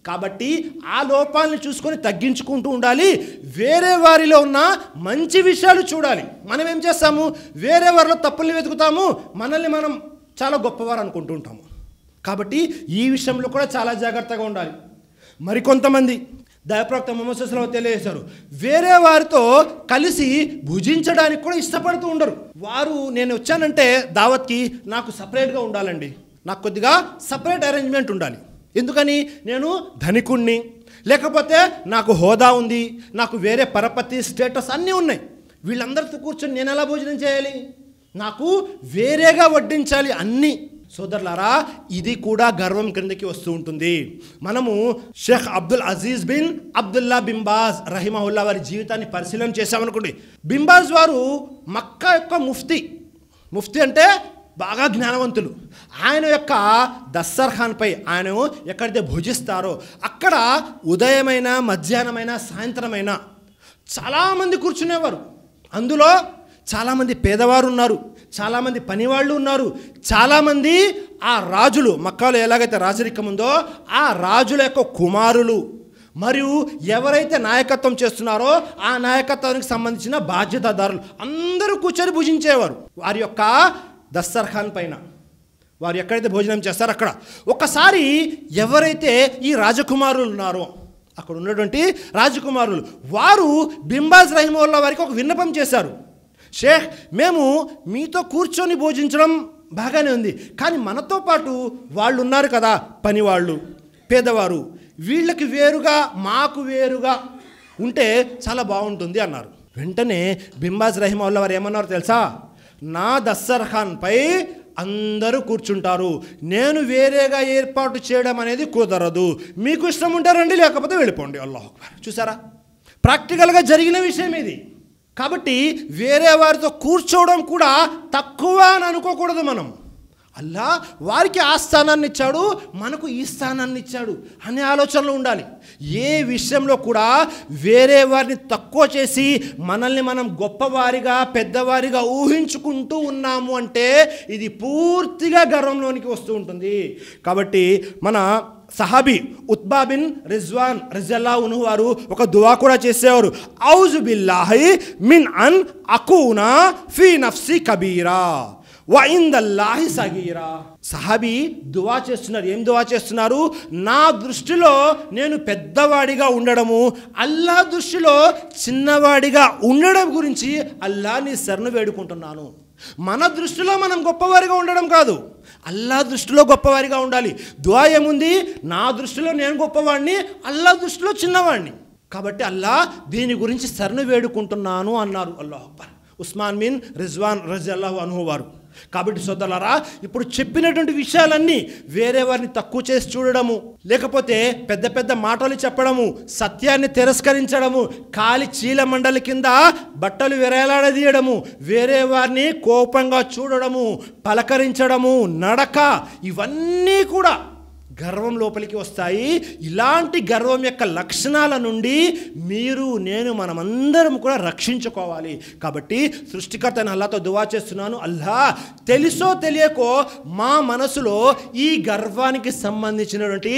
కాబట్టి ఆ లోపాలను చూసుకొని తగ్గించుకుంటూ ఉండాలి. వేరే వారిలో ఉన్న మంచి విషయాలు చూడాలి. మనం ఏం చేస్తాము? వేరే వారిలో తప్పుల్ని వెతుకుతాము, మనల్ని మనం చాలా గొప్పవారు అనుకుంటూ ఉంటాము. కాబట్టి ఈ విషయంలో కూడా చాలా జాగ్రత్తగా ఉండాలి. మరికొంతమంది దైవప్రవక్త ముహమ్మద్ సల్లల్లాహు అలైహి వసల్లం తెలియజేశారు, వేరే వారితో కలిసి భుజించడానికి కూడా ఇష్టపడుతూ ఉండరు. వారు నేను వచ్చానంటే దావత్కి నాకు సపరేట్గా ఉండాలండి, నాకు కొద్దిగా సపరేట్ అరేంజ్మెంట్ ఉండాలి. ఎందుకని? నేను ధనికుణ్ణి, లేకపోతే నాకు హోదా ఉంది, నాకు వేరే పరపతి స్టేటస్ అన్నీ ఉన్నాయి, వీళ్ళందరితో కూర్చొని నేను ఎలా భోజనం చేయాలి? నాకు వేరేగా వడ్డించాలి అన్నీ. సోదరులారా, ఇది కూడా గర్వం క్రిందకి వస్తూ ఉంటుంది. మనము Sheikh Abdul Aziz bin Abdullah bin Baz రహిమహుల్లా వారి జీవితాన్ని పరిశీలన చేశామనుకోండి. బిన్ బాజ్ వారు మక్కా యొక్క ముఫ్తీ అంటే బాగా జ్ఞానవంతులు. ఆయన యొక్క దస్తర్ఖాన్పై ఆయన ఎక్కడైతే భుజిస్తారో అక్కడ ఉదయమైన, మధ్యాహ్నమైన, సాయంత్రమైన చాలామంది కూర్చునేవారు. అందులో చాలామంది పేదవారు ఉన్నారు, చాలామంది పనివాళ్ళు ఉన్నారు, చాలామంది ఆ రాజులు, మక్కాలో ఎలాగైతే రాజరికం ఉందో ఆ రాజుల యొక్క కుమారులు, మరియు ఎవరైతే నాయకత్వం చేస్తున్నారో ఆ నాయకత్వానికి సంబంధించిన బాధ్యతాదారులు అందరూ కూర్చొని భుజించేవారు. వారి యొక్క దస్తర్ఖాన్ పైన వారు ఎక్కడైతే భోజనం చేస్తారో అక్కడ ఒకసారి ఎవరైతే ఈ రాజకుమారులు ఉన్నారో, అక్కడ ఉన్నటువంటి రాజకుమారులు వారు బిన్ బాజ్ రహిమహుల్లా వారికి ఒక విన్నపం చేశారు. షేఖ్, మేము మీతో కూర్చొని భోజించడం బాగానే ఉంది, కానీ మనతో పాటు వాళ్ళు ఉన్నారు కదా, పనివాళ్ళు, పేదవారు, వీళ్ళకి వేరుగా మాకు వేరుగా ఉంటే చాలా బాగుంటుంది అన్నారు. వెంటనే బిన్ బాజ్ రహిమహుల్లా వారు ఏమన్నారు తెలుసా? నా దస్తర్ఖాన్పై అందరూ కూర్చుంటారు, నేను వేరేగా ఏర్పాటు చేయడం అనేది కుదరదు, మీకు ఇష్టం ఉంటే రండి, లేకపోతే వెళ్ళిపోండి. అల్లాహు అక్బర్. చూసారా, ప్రాక్టికల్గా జరిగిన విషయం ఇది. కాబట్టి వేరే వారితో కూర్చోవడం కూడా తక్కువ అని అనుకోకూడదు మనం. అల్లాహ్ వారికి ఆ స్థానాన్ని ఇచ్చాడు, మనకు ఈ స్థానాన్ని ఇచ్చాడు అనే ఆలోచనలో ఉండాలి. ఏ విషయంలో కూడా వేరే వారిని తక్కువ చేసి మనల్ని మనం గొప్పవారిగా, పెద్దవారిగా ఊహించుకుంటూ ఉన్నాము అంటే ఇది పూర్తిగా గర్వంలోనికి వస్తూ ఉంటుంది. కాబట్టి మన సహాబీ ఉత్బా బిన్ రిజ్వాన్ రజియల్లాహు అన్హు వారు ఒక దువా కూడా చేసేవారు. ఔజు బిల్లాహి మిన్ అన్ అకూనా ఫీ నఫ్సి కబీరా వ ఇందల్లాహి సగీరా. సహాబీ దువా చేస్తున్నారు. ఏం దువా చేస్తున్నారు? నా దృష్టిలో నేను పెద్దవాడిగా ఉండడము, అల్లా దృష్టిలో చిన్నవాడిగా ఉండడం గురించి అల్లా నీ శరణు వేడుకుంటున్నాను. మన దృష్టిలో మనం గొప్పవారిగా ఉండడం కాదు, అల్లా దృష్టిలో గొప్పవారిగా ఉండాలి. దువా ఏముంది? నా దృష్టిలో నేను గొప్పవాడిని, అల్లా దృష్టిలో చిన్నవాడిని. కాబట్టి అల్లా దీని గురించి శరణు వేడుకుంటున్నాను అన్నారు. అల్లాహు అక్బర్. ఉస్మాన్ బిన్ రిజ్వాన్ రజియల్లాహు అన్హు వారు. కాబట్టి సోదరులారా, ఇప్పుడు చెప్పినటువంటి విషయాలన్నీ వేరే వారిని తక్కువ చేసి చూడడము, లేకపోతే పెద్ద పెద్ద మాటలు చెప్పడము, సత్యాన్ని తిరస్కరించడము, కాలి చీల మండలి కింద బట్టలు వేలాడదీయడము, వేరే వారిని కోపంగా చూడడము, పలకరించడము, నడక, ఇవన్నీ కూడా గర్వం లోపలికి వస్తాయి. ఇలాంటి గర్వం యొక్క లక్షణాల నుండి మీరు నేను మనమందరం కూడా రక్షించుకోవాలి. కాబట్టి సృష్టికర్త అల్లాతో దువా చేస్తున్నాను, అల్లా తెలుసో తెలియకో మా మనసులో ఈ గర్వానికి సంబంధించినటువంటి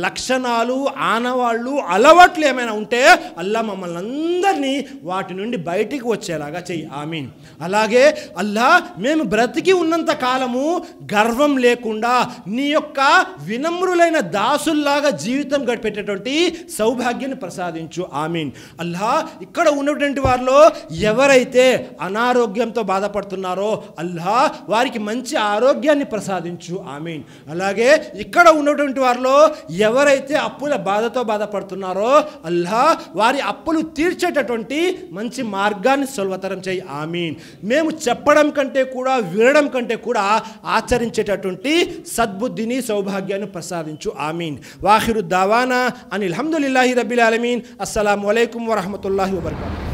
లక్షణాలు, ఆనవాళ్ళు, అలవాట్లు ఏమైనా ఉంటే అల్లా మమ్మల్ని అందరినీ వాటి నుండి బయటికి వచ్చేలాగా చెయ్యి. ఆమీన్. అలాగే అల్లా మేము బ్రతికి ఉన్నంత కాలము గర్వం లేకుండా నీ యొక్క వినమ్రులైన దాసుల్లాగా జీవితం గడిపేటటువంటి సౌభాగ్యాన్ని ప్రసాదించు. ఆమీన్. అల్లా ఇక్కడ ఉన్నటువంటి వారిలో ఎవరైతే అనారోగ్యంతో బాధపడుతున్నారో అల్లా వారికి మంచి ఆరోగ్యాన్ని ప్రసాదించు. ఆమీన్. అలాగే ఇక్కడ ఉన్నటువంటి వారిలో ఎవరైతే అప్పుల బాధతో బాధపడుతున్నారో అల్లా వారి అప్పులు తీర్చేటటువంటి మంచి మార్గాన్ని సులభతరం చేయి. ఆమీన్. మేము చెప్పడం కంటే కూడా వినడం కంటే కూడా ఆచరించేటటువంటి సద్బుద్ధిని, సౌభాగ్యాన్ని ప్రసాదించు. ఆమీన్. వాఖిరు దావానా అనిల్ హమ్దులిల్లాహి రబ్బిల్ ఆలమీన్. అస్సలాము అలైకుం వరహ్మతుల్లాహి వబరకాతుహు.